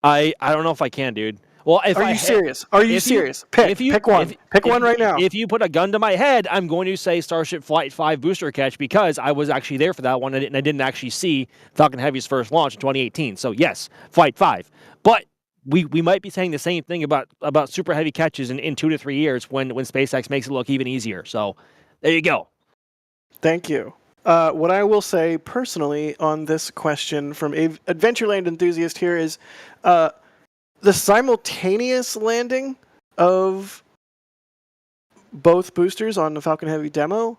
I don't know if I can, dude. Well, if Are you serious? Are you serious? Pick one. Pick one right now. If you put a gun to my head, I'm going to say Starship Flight 5 booster catch because I was actually there for that one and I didn't actually see Falcon Heavy's first launch in 2018. So yes, Flight 5. But we might be saying the same thing about Super Heavy catches in 2 to 3 years when SpaceX makes it look even easier. So there you go. Thank you. What I will say personally on this question from Adventureland enthusiast here is the simultaneous landing of both boosters on the Falcon Heavy demo.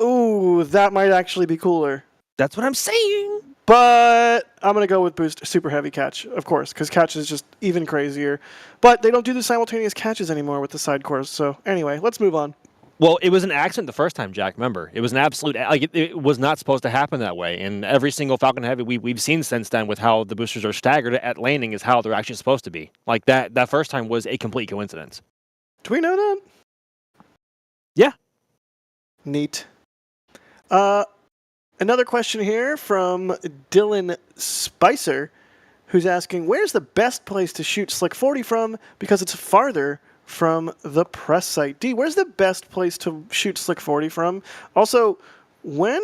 Ooh, that might actually be cooler. That's what I'm saying. But I'm going to go with Super Heavy catch, of course, because catch is just even crazier. But they don't do the simultaneous catches anymore with the side cores. So anyway, let's move on. Well, it was an accident the first time, Jack. Remember, it was an absolute it was not supposed to happen that way. And every single Falcon Heavy we've seen since then, with how the boosters are staggered at landing, is how they're actually supposed to be. Like that first time was a complete coincidence. Do we know that? Yeah. Neat. Another question here from Dylan Spicer, who's asking, "Where's the best place to shoot Slick 40 from? Because it's farther from the press site." D, where's the best place to shoot Slick 40 from? Also, when,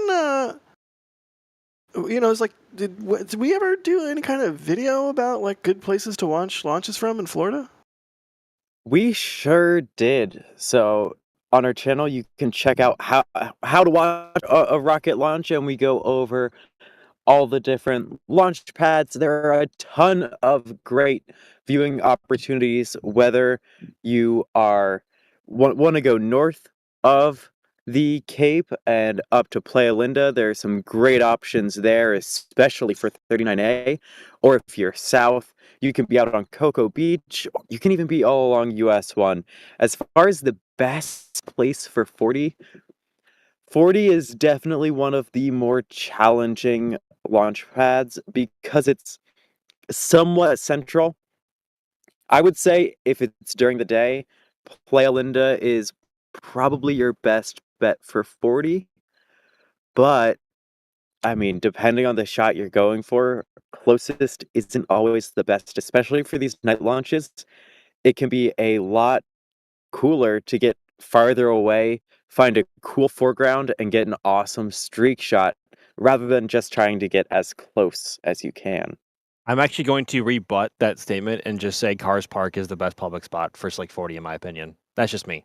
it's like, did we ever do any kind of video about, like, good places to launch launches from in Florida? We sure did. So on our channel, you can check out how to watch a rocket launch, and we go over all the different launch pads. There are a ton of great viewing opportunities, whether you want to go north of the Cape and up to Playa Linda. There are some great options there, especially for 39A. Or if you're south, you can be out on Cocoa Beach. You can even be all along US 1. As far as the best place for 40 is definitely one of the more challenging launch pads because it's somewhat central. I would say if it's during the day, Playa Linda is probably your best bet for 40. But, I mean, depending on the shot you're going for, closest isn't always the best, especially for these night launches. It can be a lot cooler to get farther away, find a cool foreground, and get an awesome streak shot rather than just trying to get as close as you can. I'm actually going to rebut that statement and just say Cars Park is the best public spot for Slick 40, in my opinion. That's just me.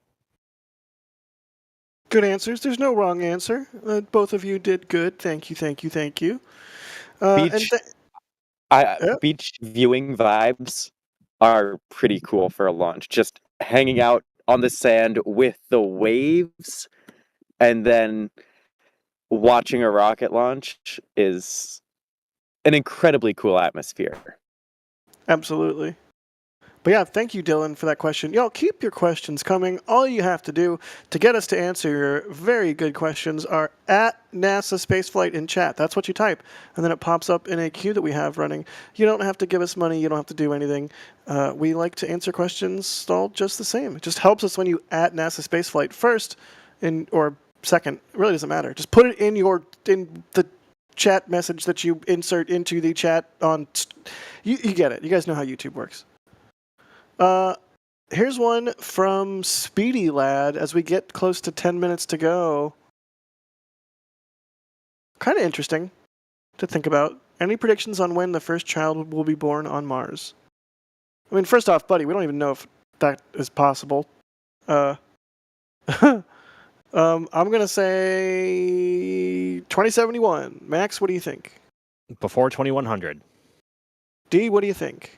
Good answers. There's no wrong answer. Both of you did good. Thank you, thank you, thank you. Beach viewing vibes are pretty cool for a launch. Just hanging out on the sand with the waves and then watching a rocket launch is an incredibly cool atmosphere. Absolutely. But yeah, thank you, Dylan, for that question. Y'all, keep your questions coming. All you have to do to get us to answer your very good questions are at NASASpaceflight in chat. That's what you type. And then it pops up in a queue that we have running. You don't have to give us money. You don't have to do anything. We like to answer questions all just the same. It just helps us when you at NASASpaceflight first or second. It really doesn't matter. Just put it in the chat message that you insert into the chat on. You get it. You guys know how YouTube works. Here's one from Speedy Lad as we get close to 10 minutes to go. Kind of interesting to think about. Any predictions on when the first child will be born on Mars? I mean, first off, buddy, we don't even know if that is possible. I'm going to say 2071. Max, what do you think? Before 2100. D, what do you think?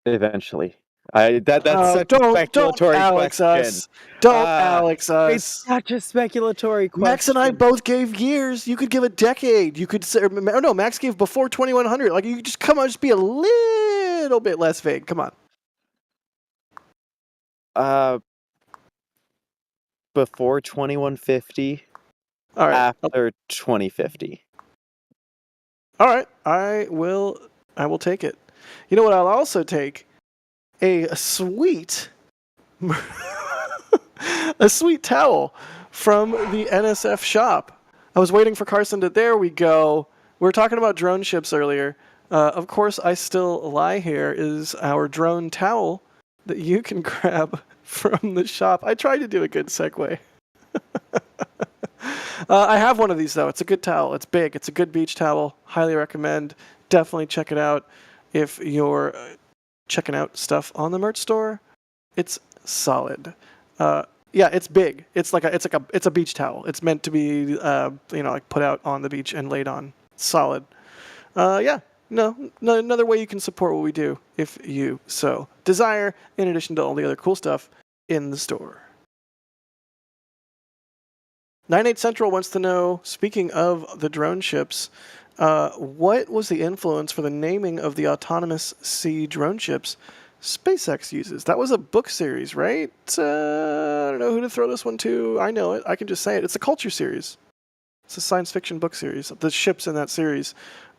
Eventually. That's such a speculatory question. Don't Alex us. It's such a speculatory question. Max and I both gave years. You could give a decade. You could say, no, Max gave before 2100. Like, you could just come on, just be a little bit less vague. Come on. Before 2150. All right. after 2050. All right. I will take it. You know what? I'll also take a sweet a sweet towel from the NSF shop. I was waiting for Carson to. There we go. We were talking about drone ships earlier. Of course, I still lie here is our drone towel that you can grab from the shop. I tried to do a good segue. I have one of these though. It's a good towel. It's big. It's a good beach towel. Highly recommend. Definitely check it out if you're checking out stuff on the merch store. It's solid. Yeah, it's big. It's a beach towel. It's meant to be like put out on the beach and laid on. Solid. Yeah. No, another way you can support what we do if you so desire, in addition to all the other cool stuff in the store. 98 Central wants to know, speaking of the drone ships, what was the influence for the naming of the autonomous sea drone ships SpaceX uses? That was a book series, right? I don't know who to throw this one to. I know it. I can just say it. It's a culture series. It's a science fiction book series. The ships in that series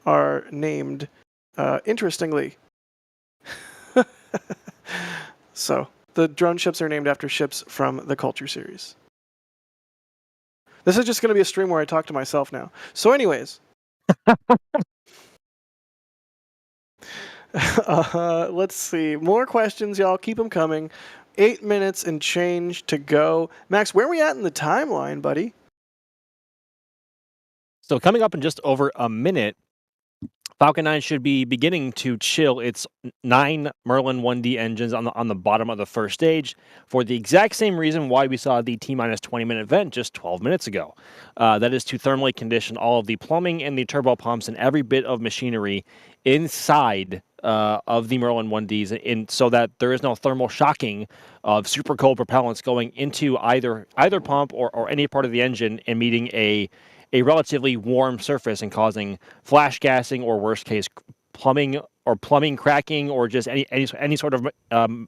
are named interestingly. So, the drone ships are named after ships from the culture series. This is just going to be a stream where I talk to myself now. So anyways. Let's see. More questions, y'all. Keep them coming. 8 minutes and change to go. Max, where are we at in the timeline, buddy? So coming up in just over a minute, Falcon 9 should be beginning to chill its 9 Merlin 1D engines on the bottom of the first stage for the exact same reason why we saw the T-minus 20-minute vent just 12 minutes ago. That is to thermally condition all of the plumbing and the turbo pumps and every bit of machinery inside of the Merlin 1Ds, so that there is no thermal shocking of super cold propellants going into either pump or any part of the engine and meeting a relatively warm surface and causing flash gassing or worst case plumbing cracking or just any sort of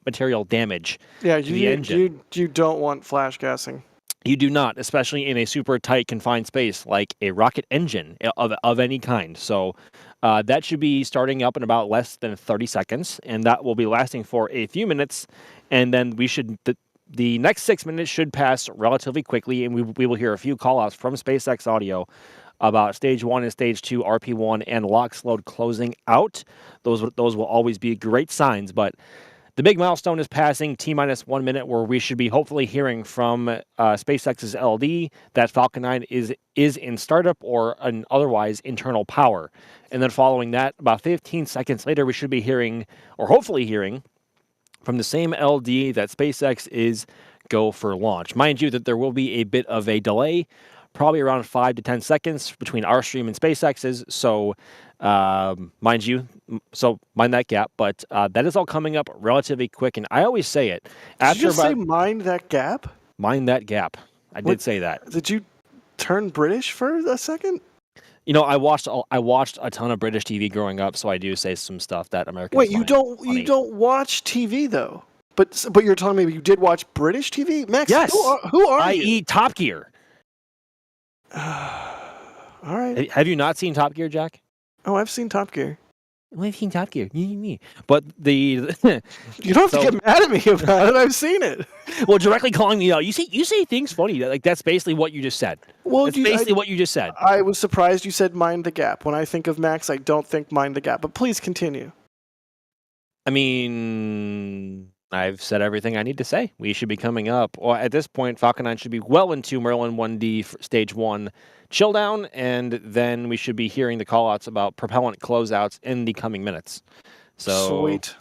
material damage to the engine. You don't want flash gassing. You do not, especially in a super tight confined space like a rocket engine of any kind. So that should be starting up in about less than 30 seconds, and that will be lasting for a few minutes, and then we should. The next 6 minutes should pass relatively quickly, and we will hear a few call-outs from SpaceX Audio about Stage 1 and Stage 2 RP1 and LOX load closing out. Those will always be great signs, but the big milestone is passing T-minus 1 minute, where we should be hopefully hearing from SpaceX's LD that Falcon 9 is in startup or an otherwise internal power. And then following that, about 15 seconds later, we should be hearing, or hopefully hearing, from the same LD that SpaceX is go for launch. Mind you that there will be a bit of a delay, probably around 5 to 10 seconds between our stream and SpaceX's. So mind that gap. But that is all coming up relatively quick. And I always say it. Did you just say mind that gap? Mind that gap. I did say that. Did you turn British for a second? You know, I watched a ton of British TV growing up, so I do say some stuff that Americans. Wait, you don't watch TV though? But you're telling me you did watch British TV, Max? Yes. Who are you? I.e. Top Gear. All right. Have you not seen Top Gear, Jack? Oh, I've seen Top Gear. Well, I've seen Top Gear. Me. But the you don't have to get mad at me about it. I've seen it. Well, directly calling me out. You say things funny. Like that's basically what you just said. Well, that's basically what you just said. I was surprised you said mind the gap. When I think of Max, I don't think mind the gap. But please continue. I mean, I've said everything I need to say. We should be coming up. Well, at this point, Falcon 9 should be well into Merlin 1D Stage 1 chill down, and then we should be hearing the call-outs about propellant closeouts in the coming minutes. So sweet.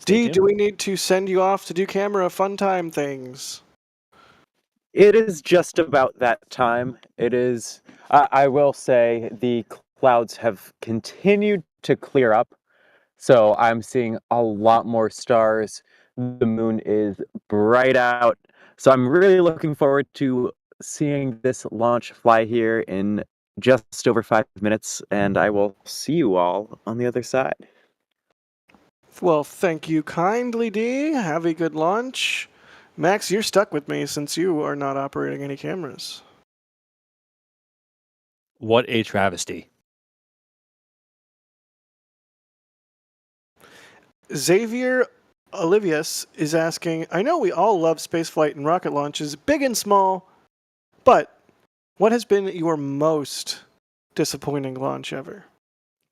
D, do we need to send you off to do camera fun time things? It is just about that time. It is, I will say, the clouds have continued to clear up. So I'm seeing a lot more stars. The moon is bright out. So I'm really looking forward to seeing this launch fly here in just over 5 minutes. And I will see you all on the other side. Well, thank you kindly, D. Have a good launch. Max, you're stuck with me since you are not operating any cameras. What a travesty. Xavier Olivius is asking, I know we all love spaceflight and rocket launches, big and small, but what has been your most disappointing launch ever?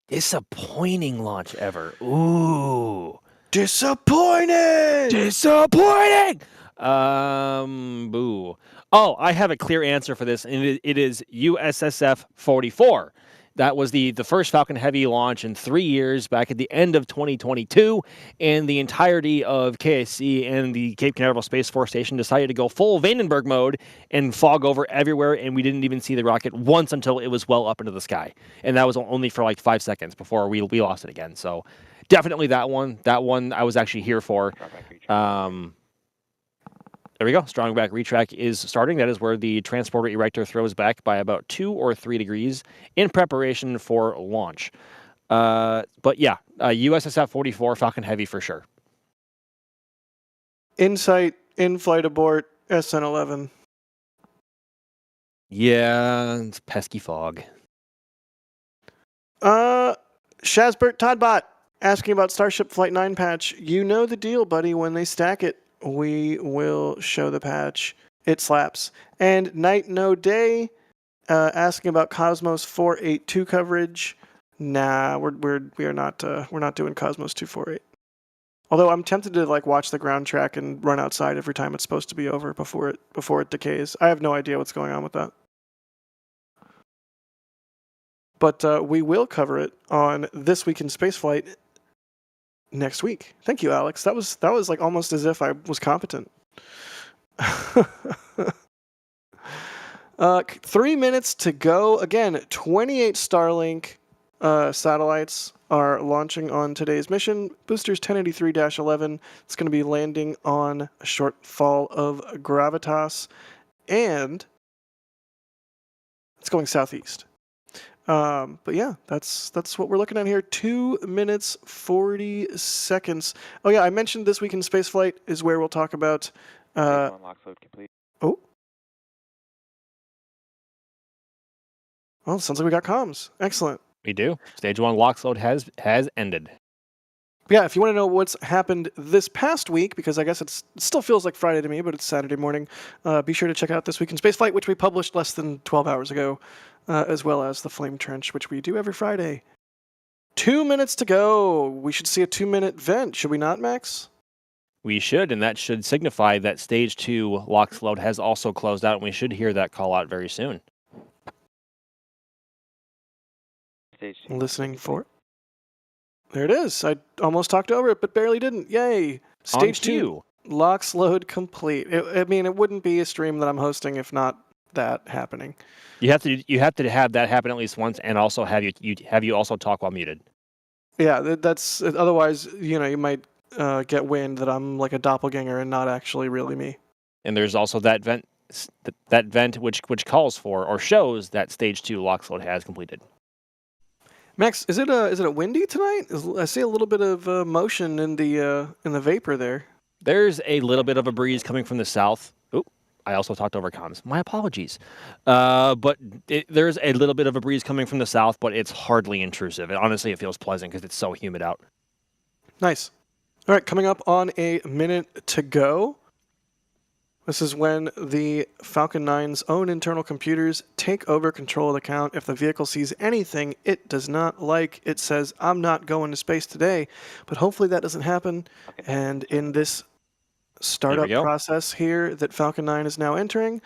Disappointing launch ever. Ooh. Disappointed! Disappointing! Boo. Oh, I have a clear answer for this, and it is USSF 44. That was the first Falcon Heavy launch in 3 years back at the end of 2022, and the entirety of KSC and the Cape Canaveral Space Force Station decided to go full Vandenberg mode and fog over everywhere, and we didn't even see the rocket once until it was well up into the sky. And that was only for like 5 seconds before we lost it again. So definitely that one. That one I was actually here for. There we go. Strong back retrack is starting. That is where the transporter erector throws back by about 2 or 3 degrees in preparation for launch. But yeah, USSF 44 Falcon Heavy for sure. Insight, in-flight abort, SN11. Yeah, it's pesky fog. Shazbert Toddbot asking about Starship Flight 9 patch. You know the deal, buddy. When they stack it, we will show the patch. It slaps. And Night No Day asking about Cosmos 482 coverage. Nah, we're not doing Cosmos 248. Although I'm tempted to like watch the ground track and run outside every time it's supposed to be over before it decays. I have no idea what's going on with that. But we will cover it on This Week in Spaceflight next week. Thank you, Alex. That was like almost as if I was competent. 3 minutes to go. Again, 28 Starlink satellites are launching on today's mission. Boosters 1083-11. It's going to be landing on a short fall of gravitas, and it's going southeast. But yeah, that's what we're looking at here. 2 minutes 40 seconds. Oh yeah, I mentioned This Week in Spaceflight is where we'll talk about. Oh. Well, sounds like we got comms. Excellent. We do. Stage 1 LOX load has ended. Yeah, if you want to know what's happened this past week, because I guess it still feels like Friday to me, but it's Saturday morning, be sure to check out This Week in Spaceflight, which we published less than 12 hours ago, as well as the Flame Trench, which we do every Friday. 2 minutes to go. We should see a 2-minute vent, should we not, Max? We should, and that should signify that Stage 2 LOX load has also closed out, and we should hear that call out very soon. Listening for it. There it is. I almost talked over it, but barely didn't. Yay. Stage 2 LOX load complete. I mean, it wouldn't be a stream that I'm hosting if not that happening. You have to have that happen at least once, and also have you also talk while muted. Yeah, that's otherwise, you might get wind that I'm like a doppelganger and not actually really me. And there's also that vent which calls for or shows that Stage 2 LOX load has completed. Max, is it windy tonight? I see a little bit of motion in the vapor there. There's a little bit of a breeze coming from the south. Oh, I also talked over comms. My apologies. But there's a little bit of a breeze coming from the south, but it's hardly intrusive. And honestly, it feels pleasant because it's so humid out. Nice. All right, coming up on a minute to go. This is when the Falcon 9's own internal computers take over control of the count. If the vehicle sees anything it does not like, it says, I'm not going to space today. But hopefully that doesn't happen. And in this startup process here that Falcon 9 is now entering,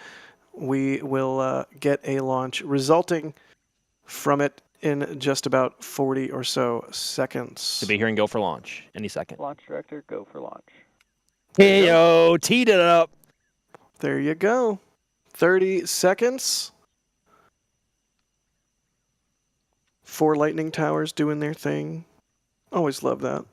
we will get a launch resulting from it in just about 40 or so seconds. To be here and go for launch any second. Launch director, go for launch. Hey, yo, teed it up. There you go. 30 seconds. 4 lightning towers doing their thing. Always love that.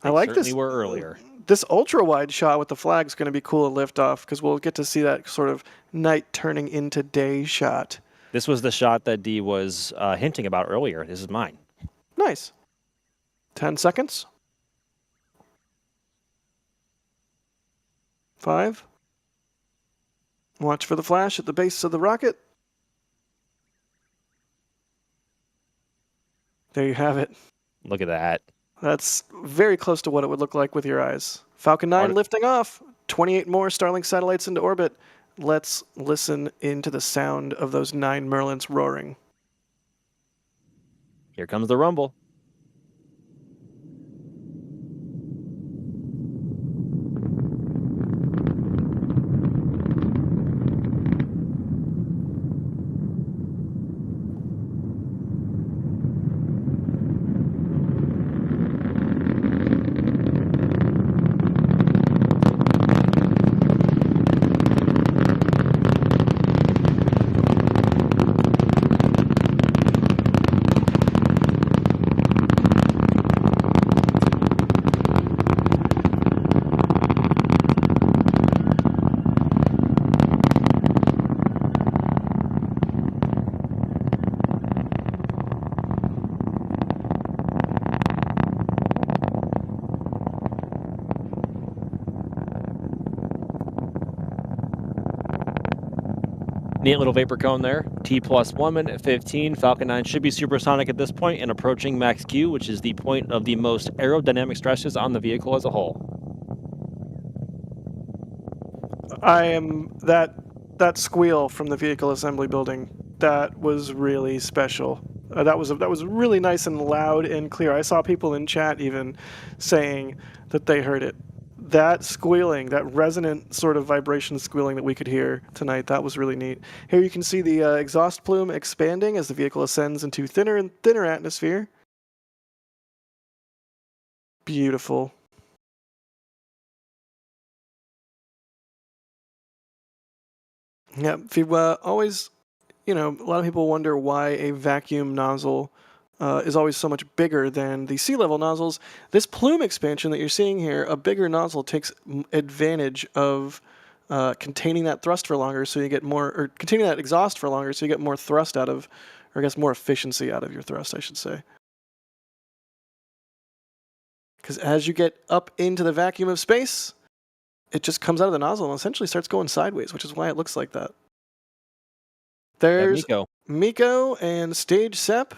I like this. Certainly were earlier. This ultra-wide shot with the flag is going to be cool at liftoff because we'll get to see that sort of night turning into day shot. This was the shot that Dee was hinting about earlier. This is mine. Nice. 10 seconds. 5. Watch for the flash at the base of the rocket. There you have it. Look at that. That's very close to what it would look like with your eyes. Falcon 9 lifting off. 28 more Starlink satellites into orbit. Let's listen into the sound of those 9 Merlins roaring. Here comes the rumble. Neat little vapor cone there. T plus 1 minute 15. Falcon 9 should be supersonic at this point and approaching max Q, which is the point of the most aerodynamic stresses on the vehicle as a whole. I am that squeal from the vehicle assembly building. That was really special. That was really nice and loud and clear. I saw people in chat even saying that they heard it. That squealing, that resonant sort of vibration squealing that we could hear tonight, that was really neat. Here you can see the exhaust plume expanding as the vehicle ascends into thinner and thinner atmosphere. Beautiful. Yeah, if you always, a lot of people wonder why a vacuum nozzle is always so much bigger than the sea level nozzles. This plume expansion that you're seeing here, a bigger nozzle takes advantage of containing that thrust for longer, so you get more, or containing that exhaust for longer, so you get more thrust out of, or I guess more efficiency out of your thrust, I should say. Because as you get up into the vacuum of space, it just comes out of the nozzle and essentially starts going sideways, which is why it looks like that. There's Miko and stage SEP.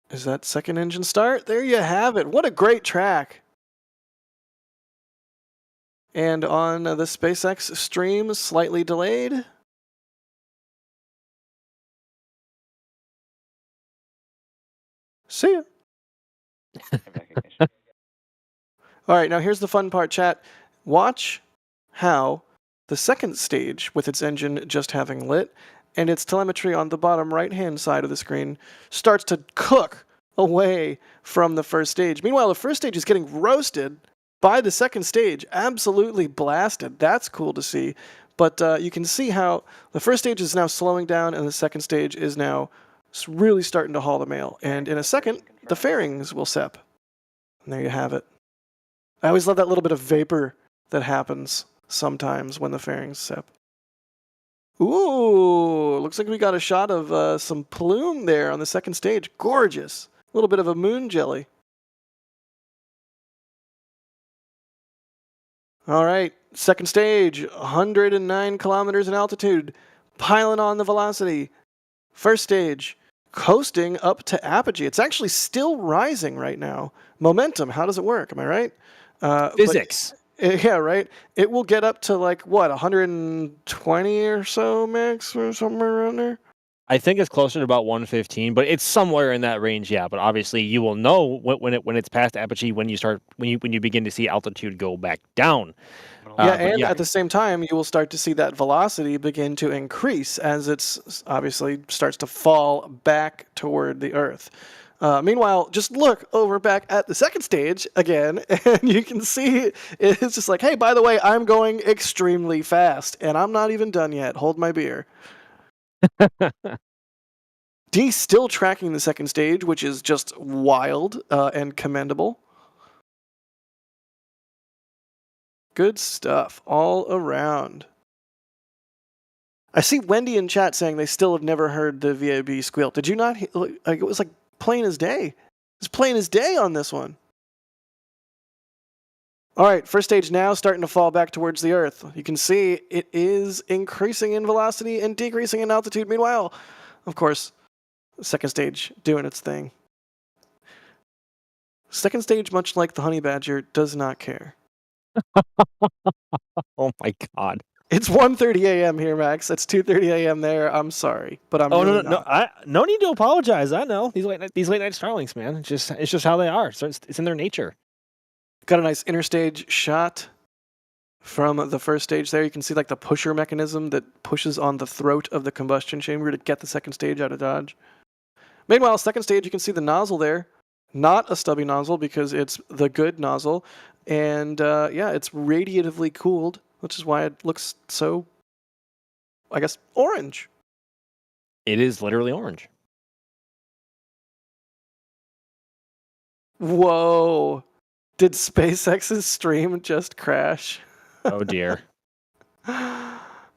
Is that second engine start? There you have it. What a great track. And on the SpaceX stream, slightly delayed. See ya. All right, now here's the fun part, chat. Watch how the second stage, with its engine just having lit, and its telemetry on the bottom right-hand side of the screen, starts to cook away from the first stage. Meanwhile, the first stage is getting roasted by the second stage, absolutely blasted. That's cool to see. But you can see how the first stage is now slowing down, and the second stage is now really starting to haul the mail. And in a second, the fairings will SEP. And there you have it. I always love that little bit of vapor that happens sometimes when the fairings SEP. Ooh, looks like we got a shot of some plume there on the second stage. Gorgeous. A little bit of a moon jelly. All right, second stage, 109 kilometers in altitude, piling on the velocity. First stage, coasting up to apogee. It's actually still rising right now. Momentum, how does it work? Am I right? Physics. Yeah, right. It will get up to like, what, 120 or so max or somewhere around there? I think it's closer to about 115, but it's somewhere in that range, yeah. But obviously, you will know when it's past apogee when you begin to see altitude go back down. At the same time, you will start to see that velocity begin to increase as it's obviously starts to fall back toward the Earth. Meanwhile, just look over back at the second stage again, and you can see it's just like, hey, by the way, I'm going extremely fast, and I'm not even done yet. Hold my beer. D still tracking the second stage, which is just wild and commendable. Good stuff all around. I see Wendy in chat saying they still have never heard the VAB squeal. Did you not? It was like plain as day. It's plain as day on this one. All right, first stage now starting to fall back towards the Earth. You can see it is increasing in velocity and decreasing in altitude. Meanwhile, of course, Second stage doing its thing. Second stage, much like the honey badger, does not care. Oh my god. It's 1:30 a.m. here, Max. It's 2:30 a.m. there. I'm sorry, but I'm Oh really no, not. no need to apologize. I know these late night Starlinks, man. It's just how they are. So it's in their nature. Got a nice interstage shot from the first stage there. You can see like the pusher mechanism that pushes on the throat of the combustion chamber to get the second stage out of Dodge. Meanwhile, second stage, you can see the nozzle there. Not a stubby nozzle because it's the good nozzle. And yeah, it's radiatively cooled, which is why it looks so, I guess, orange. It is literally orange. Whoa. Did SpaceX's stream just crash? Oh dear.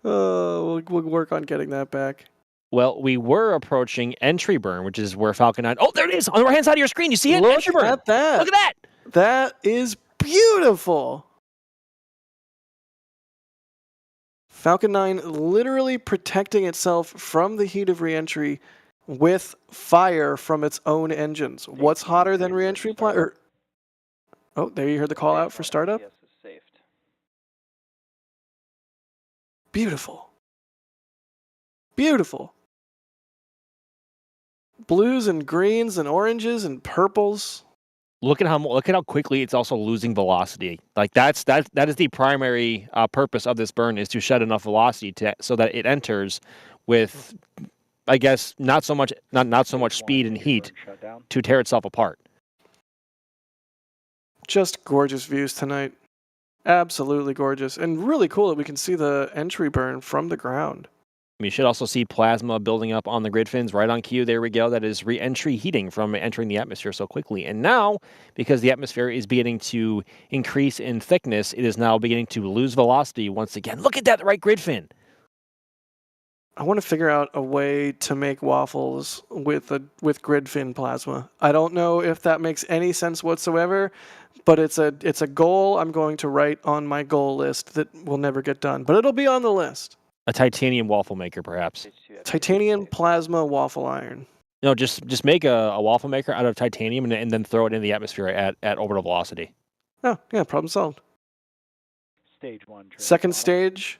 We'll work on getting that back. Well, we were approaching entry burn, which is where Falcon 9. Oh, there it is on the right hand side of your screen. You see it? Look Entry burn. at that. Look at that. That is beautiful. Falcon 9 literally protecting itself from the heat of reentry with fire from its own engines. What's hotter than reentry? Oh, there you heard the call out for startup. Beautiful. Beautiful. Blues and greens and oranges and purples. Look at how quickly it's also losing velocity. Like that is the primary purpose of this burn, is to shed enough velocity so that it enters with, I guess, not so much speed and heat to tear itself apart. Just gorgeous views tonight. Absolutely gorgeous. And really cool that we can see the entry burn from the ground. You should also see plasma building up on the grid fins right on cue. There we go. That is re-entry heating from entering the atmosphere so quickly. And now, because the atmosphere is beginning to increase in thickness, it is now beginning to lose velocity once again. Look at that right grid fin. I want to figure out a way to make waffles with grid fin plasma. I don't know if that makes any sense whatsoever, but it's a goal I'm going to write on my goal list that will never get done. But it'll be on the list. A titanium waffle maker, perhaps. Titanium plasma waffle iron. No, just make a waffle maker out of titanium and then throw it in the atmosphere at orbital velocity. Oh, yeah, problem solved. Stage 1. Second stage,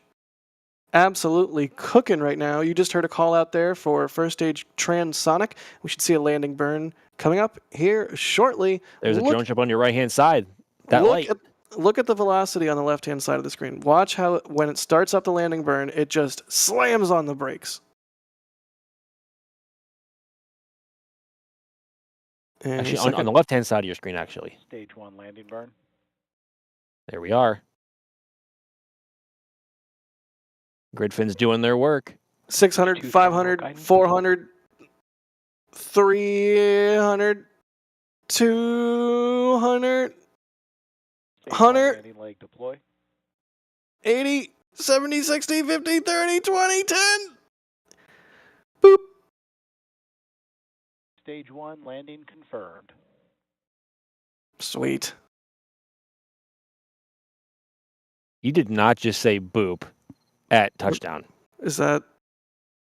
absolutely cooking right now. You just heard a call out there for first stage transonic. We should see a landing burn coming up here shortly. There's a drone ship on your right-hand side. That light. Look at the velocity on the left-hand side of the screen. Watch how when it starts up the landing burn, it just slams on the brakes. And Actually, on the left-hand side of your screen, actually. Stage 1 landing burn. There we are. Grid fins doing their work. 600, 500, 400, 300, 200, 100, Landing leg deploy. 80, 70, 60, 50, 30, 20, 10. Boop. Stage 1 landing confirmed. Sweet. You did not just say boop at touchdown. Is that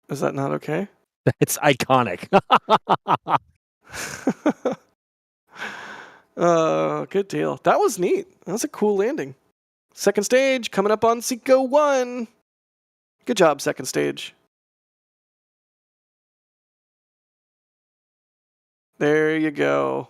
not okay? It's iconic. Good deal. That was neat. That was a cool landing. Second stage coming up on Seco 1. Good job, second stage. There you go.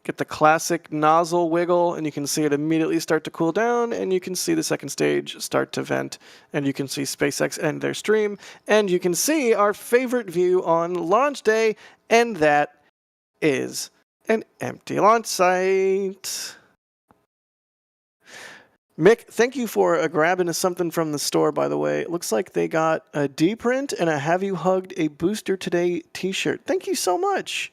Get the classic nozzle wiggle, and you can see it immediately start to cool down, and you can see the second stage start to vent, and you can see SpaceX end their stream, and you can see our favorite view on launch day, and that is an empty launch site. Mick, thank you for grabbing something from the store, by the way. It looks like they got a D-print and a Have You Hugged a Booster Today t-shirt. Thank you so much.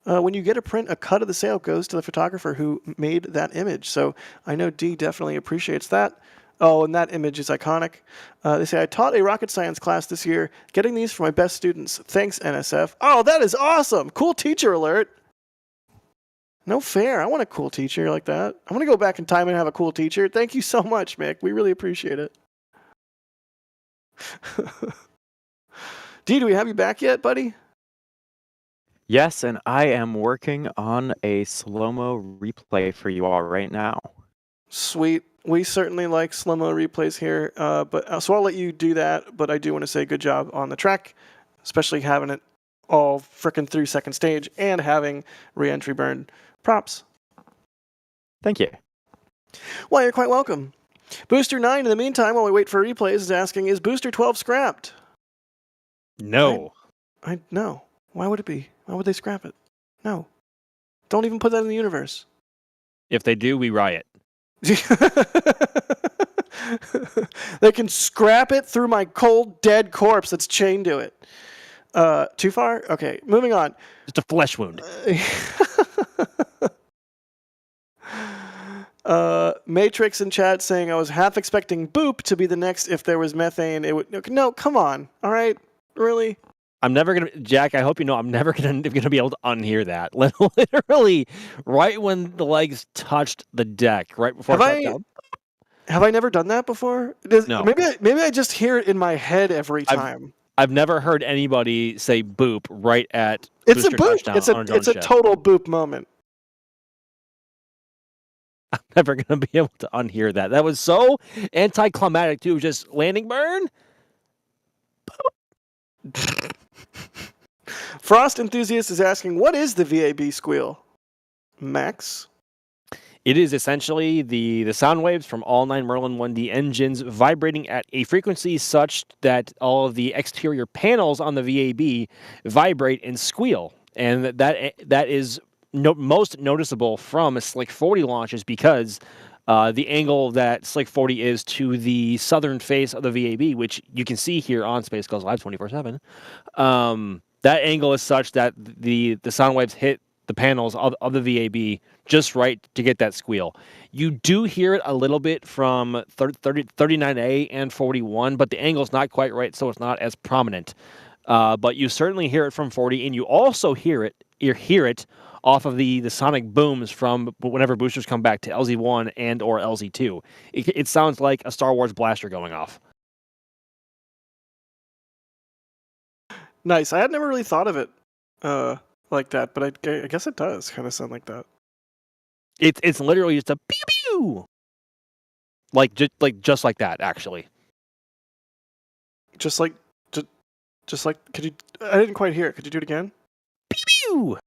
When you get a print, a cut of the sale goes to the photographer who made that image. So I know D definitely appreciates that. Oh, and that image is iconic. They say, I taught a rocket science class this year, getting these for my best students. Thanks, NSF. Oh, that is awesome. Cool teacher alert. No fair. I want a cool teacher like that. I want to go back in time and have a cool teacher. Thank you so much, Mick. We really appreciate it. D, do we have you back yet, buddy? Yes, and I am working on a slow-mo replay for you all right now. Sweet. We certainly like slow-mo replays here, so I'll let you do that, but I do want to say good job on the track, especially having it all frickin' through second stage and having re-entry burn. Props. Thank you. Well, you're quite welcome. Booster 9, in the meantime, while we wait for replays, is asking, is Booster 12 scrapped? No. No. Why would it be? Why would they scrap it? No. Don't even put that in the universe. If they do, we riot. They can scrap it through my cold, dead corpse that's chained to it. Too far? Okay, moving on. Just a flesh wound. Matrix in chat saying I was half expecting Boop to be the next. If there was methane, it would. No, come on. All right, really. I'm never gonna, Jack. I hope you know I'm never gonna be able to unhear that. Literally, right when the legs touched the deck, right before. Have I never done that before? No. Maybe I just hear it in my head every time. I've never heard anybody say boop right at It's a booster boop. touchdown It's a total boop moment. I'm never gonna be able to unhear that. That was so anticlimactic too. Just landing burn. Frost Enthusiast is asking, what is the VAB squeal? Max? It is essentially the sound waves from all 9 Merlin 1D engines vibrating at a frequency such that all of the exterior panels on the VAB vibrate and squeal. And that is most noticeable from Slick 40 launches because the angle that Slick 40 is to the southern face of the VAB, which you can see here on Space Gulls Live 24/7, that angle is such that the sound waves hit the panels of the VAB just right to get that squeal. You do hear it a little bit from 39A and 41, but the angle's not quite right, so it's not as prominent. But you certainly hear it from 40, and you also hear it off of the sonic booms from whenever boosters come back to LZ1 and or LZ2. It sounds like a Star Wars blaster going off. Nice. I had never really thought of it like that, but I guess it does kind of sound like that. It's literally just a pew pew, just like that, actually. Just like, could you? I didn't quite hear it. Could you do it again? Pew pew.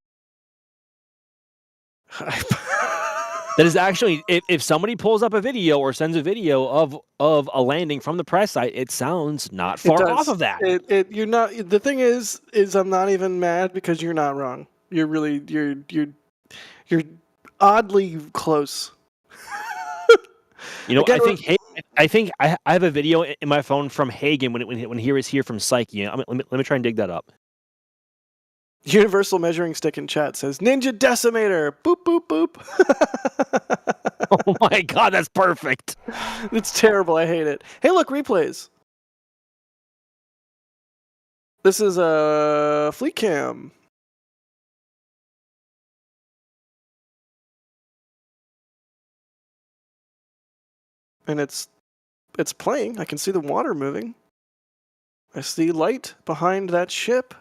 That is actually, if somebody pulls up a video or sends a video of a landing from the press site, it sounds not far off of that. You're not. The thing is I'm not even mad because you're not wrong. You're really you're oddly close. You know, I think I have a video in my phone from Hagen when he was here from Psyche. Let me try and dig that up. Universal measuring stick in chat says Ninja Decimator. Boop boop boop. Oh my god, that's perfect. It's terrible. I hate it. Hey, look, replays. This is a fleet cam. And it's playing. I can see the water moving. I see light behind that ship.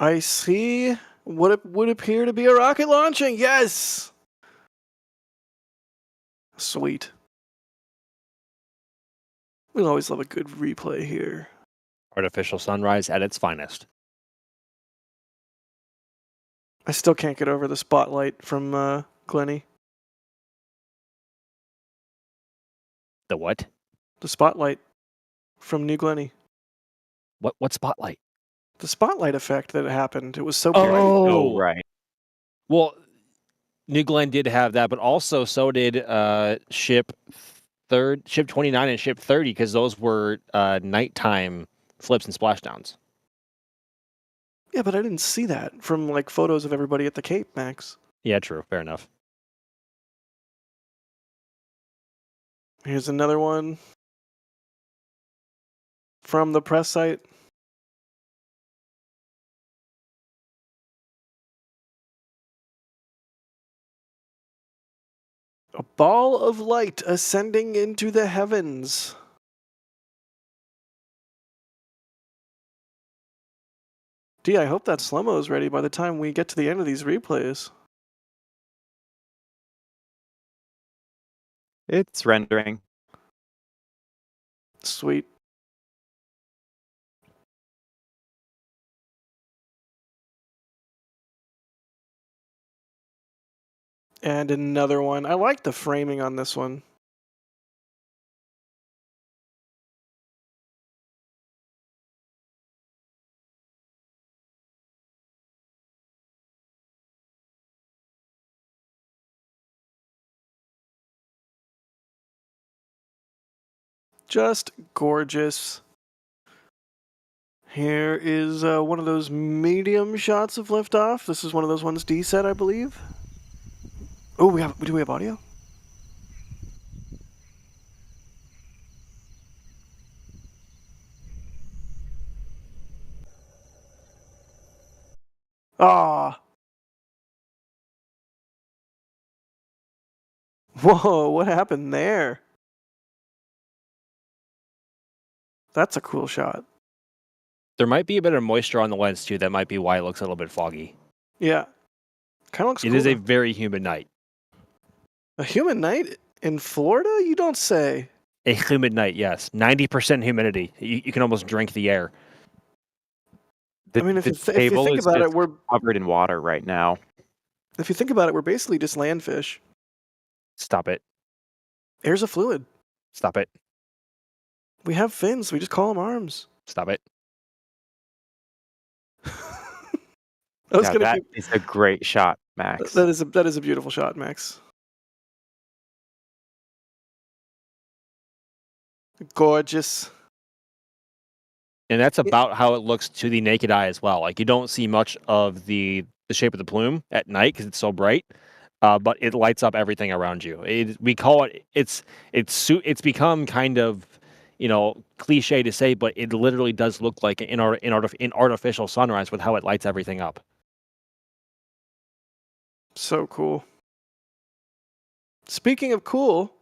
I see what would appear to be a rocket launching. Yes! Sweet. We'll always love a good replay here. Artificial sunrise at its finest. I still can't get over the spotlight from Glenny. The what? The spotlight from New Glenny. What spotlight? The spotlight effect that happened. It was so bright. Oh, right. Well, New Glenn did have that, but also so did Ship 29 and Ship 30, because those were nighttime flips and splashdowns. Yeah, but I didn't see that from like photos of everybody at the Cape, Max. Yeah, true. Fair enough. Here's another one from the press site. A ball of light ascending into the heavens. Gee, I hope that slow-mo is ready by the time we get to the end of these replays. It's rendering. Sweet. And another one. I like the framing on this one. Just gorgeous. Here is one of those medium shots of liftoff. This is one of those ones D said, I believe. Oh, do we have audio? Ah. Whoa, what happened there? That's a cool shot. There might be a bit of moisture on the lens too. That might be why it looks a little bit foggy. Yeah. Kind of looks cool. It is a very humid night. A humid night in Florida? You don't say. A humid night, yes. 90% humidity. You can almost drink the air. The, I mean, if the you table think is about it, just we're covered in water right now. if you think about it, we're basically just landfish. Stop it. Air's a fluid. Stop it. We have fins. We just call them arms. Stop it. Now, that is a great shot, Max. That is a beautiful shot, Max. Gorgeous. And that's about how it looks to the naked eye as well. Like, you don't see much of the shape of the plume at night because it's so bright, but it lights up everything around you. We call it, it's become kind of, cliche to say, but it literally does look like an artificial sunrise with how it lights everything up. So cool. Speaking of cool,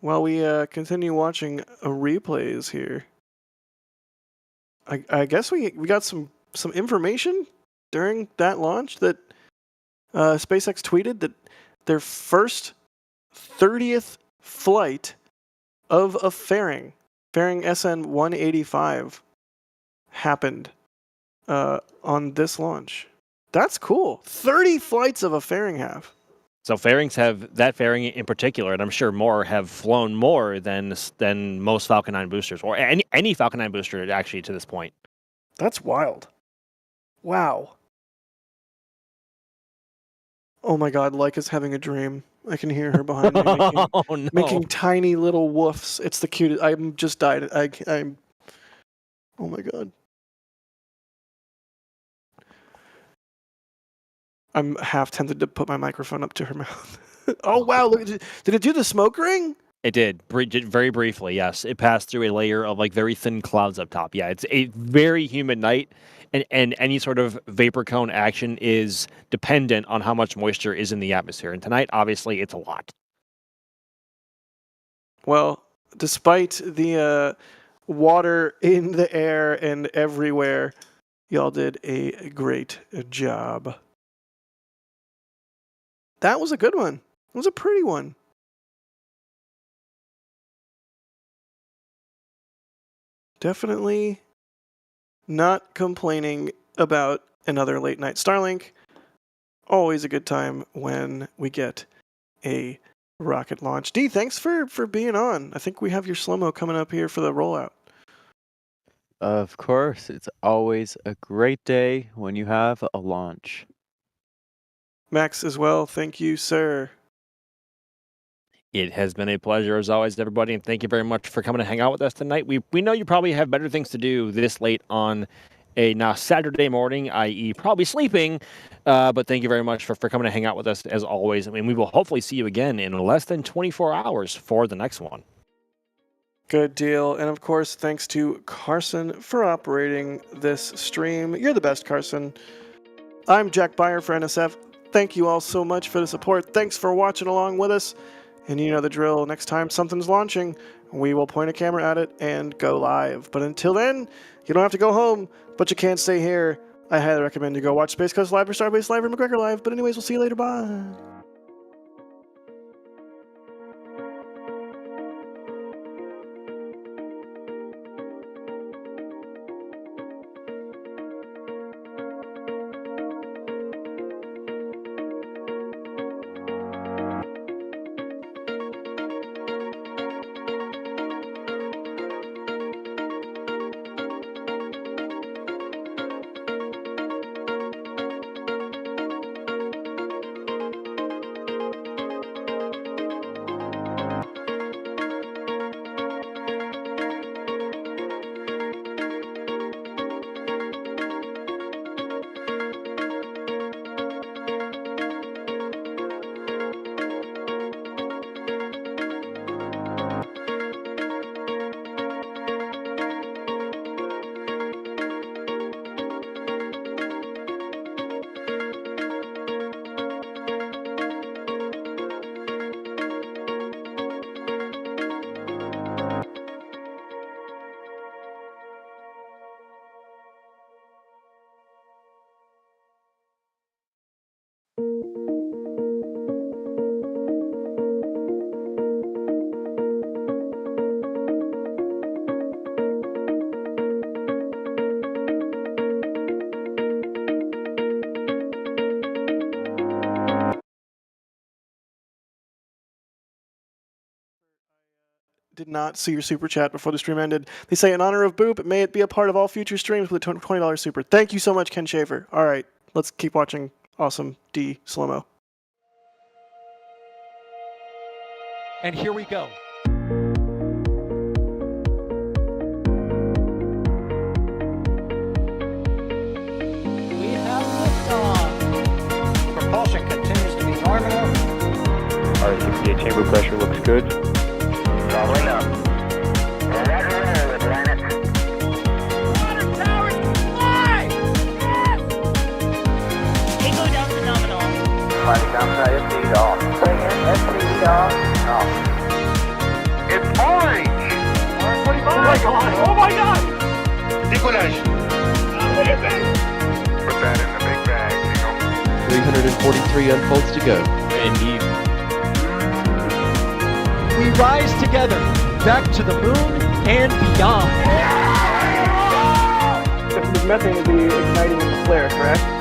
while we continue watching replays here, I guess we got some information during that launch that SpaceX tweeted that their first 30th flight of a fairing SN 185, happened on this launch. That's cool. 30 flights of a fairing have. So fairings that fairing in particular, and I'm sure more, have flown more than most Falcon 9 boosters, or any Falcon 9 booster actually to this point. That's wild. Wow. Oh my God, Leica's having a dream. I can hear her behind me making tiny little woofs. It's the cutest. I'm just died. I'm. Oh my God. I'm half tempted to put my microphone up to her mouth. Oh wow! Look, did it do the smoke ring? It did, very briefly. Yes, it passed through a layer of very thin clouds up top. Yeah, it's a very humid night, and any sort of vapor cone action is dependent on how much moisture is in the atmosphere. And tonight, obviously, it's a lot. Well, despite the water in the air and everywhere, y'all did a great job. That was a good one. It was a pretty one. Definitely not complaining about another late night Starlink. Always a good time when we get a rocket launch. D, thanks for being on. I think we have your slow-mo coming up here for the rollout. Of course, it's always a great day when you have a launch. Max as well, thank you, sir. It has been a pleasure as always, everybody, and thank you very much for coming to hang out with us tonight. We know you probably have better things to do this late on a now Saturday morning, i.e. probably sleeping, but thank you very much for coming to hang out with us as always. I mean, we will hopefully see you again in less than 24 hours for the next one. Good deal. And of course, thanks to Carson for operating this stream. You're the best, Carson. I'm Jack Beyer for NSF. Thank you all so much for the support. Thanks for watching along with us. And you know the drill. Next time something's launching, we will point a camera at it and go live. But until then, you don't have to go home, but you can't stay here. I highly recommend you go watch Space Coast Live or Starbase Live or McGregor Live. But anyways, we'll see you later. Bye. Did not see your super chat before the stream ended. They say, in honor of Boop, may it be a part of all future streams with a $20 super. Thank you so much, Ken Schaefer. All right, let's keep watching awesome D slow-mo. And here we go. We have liftoff. Propulsion continues to be normal. RA-68 chamber pressure looks good. Rolling up. Roger, planet. Water towers, fly! Yes! Echo down to nominal. Flight comes SPD off. Bring in SPD off. Off. It's orange! 45! Oh my god! Oh my god! Decollage. Put that in the big bag, Signal. 343 unfolds to go. Indeed. We rise together back to the moon and beyond. This methane would be igniting in the flare, correct?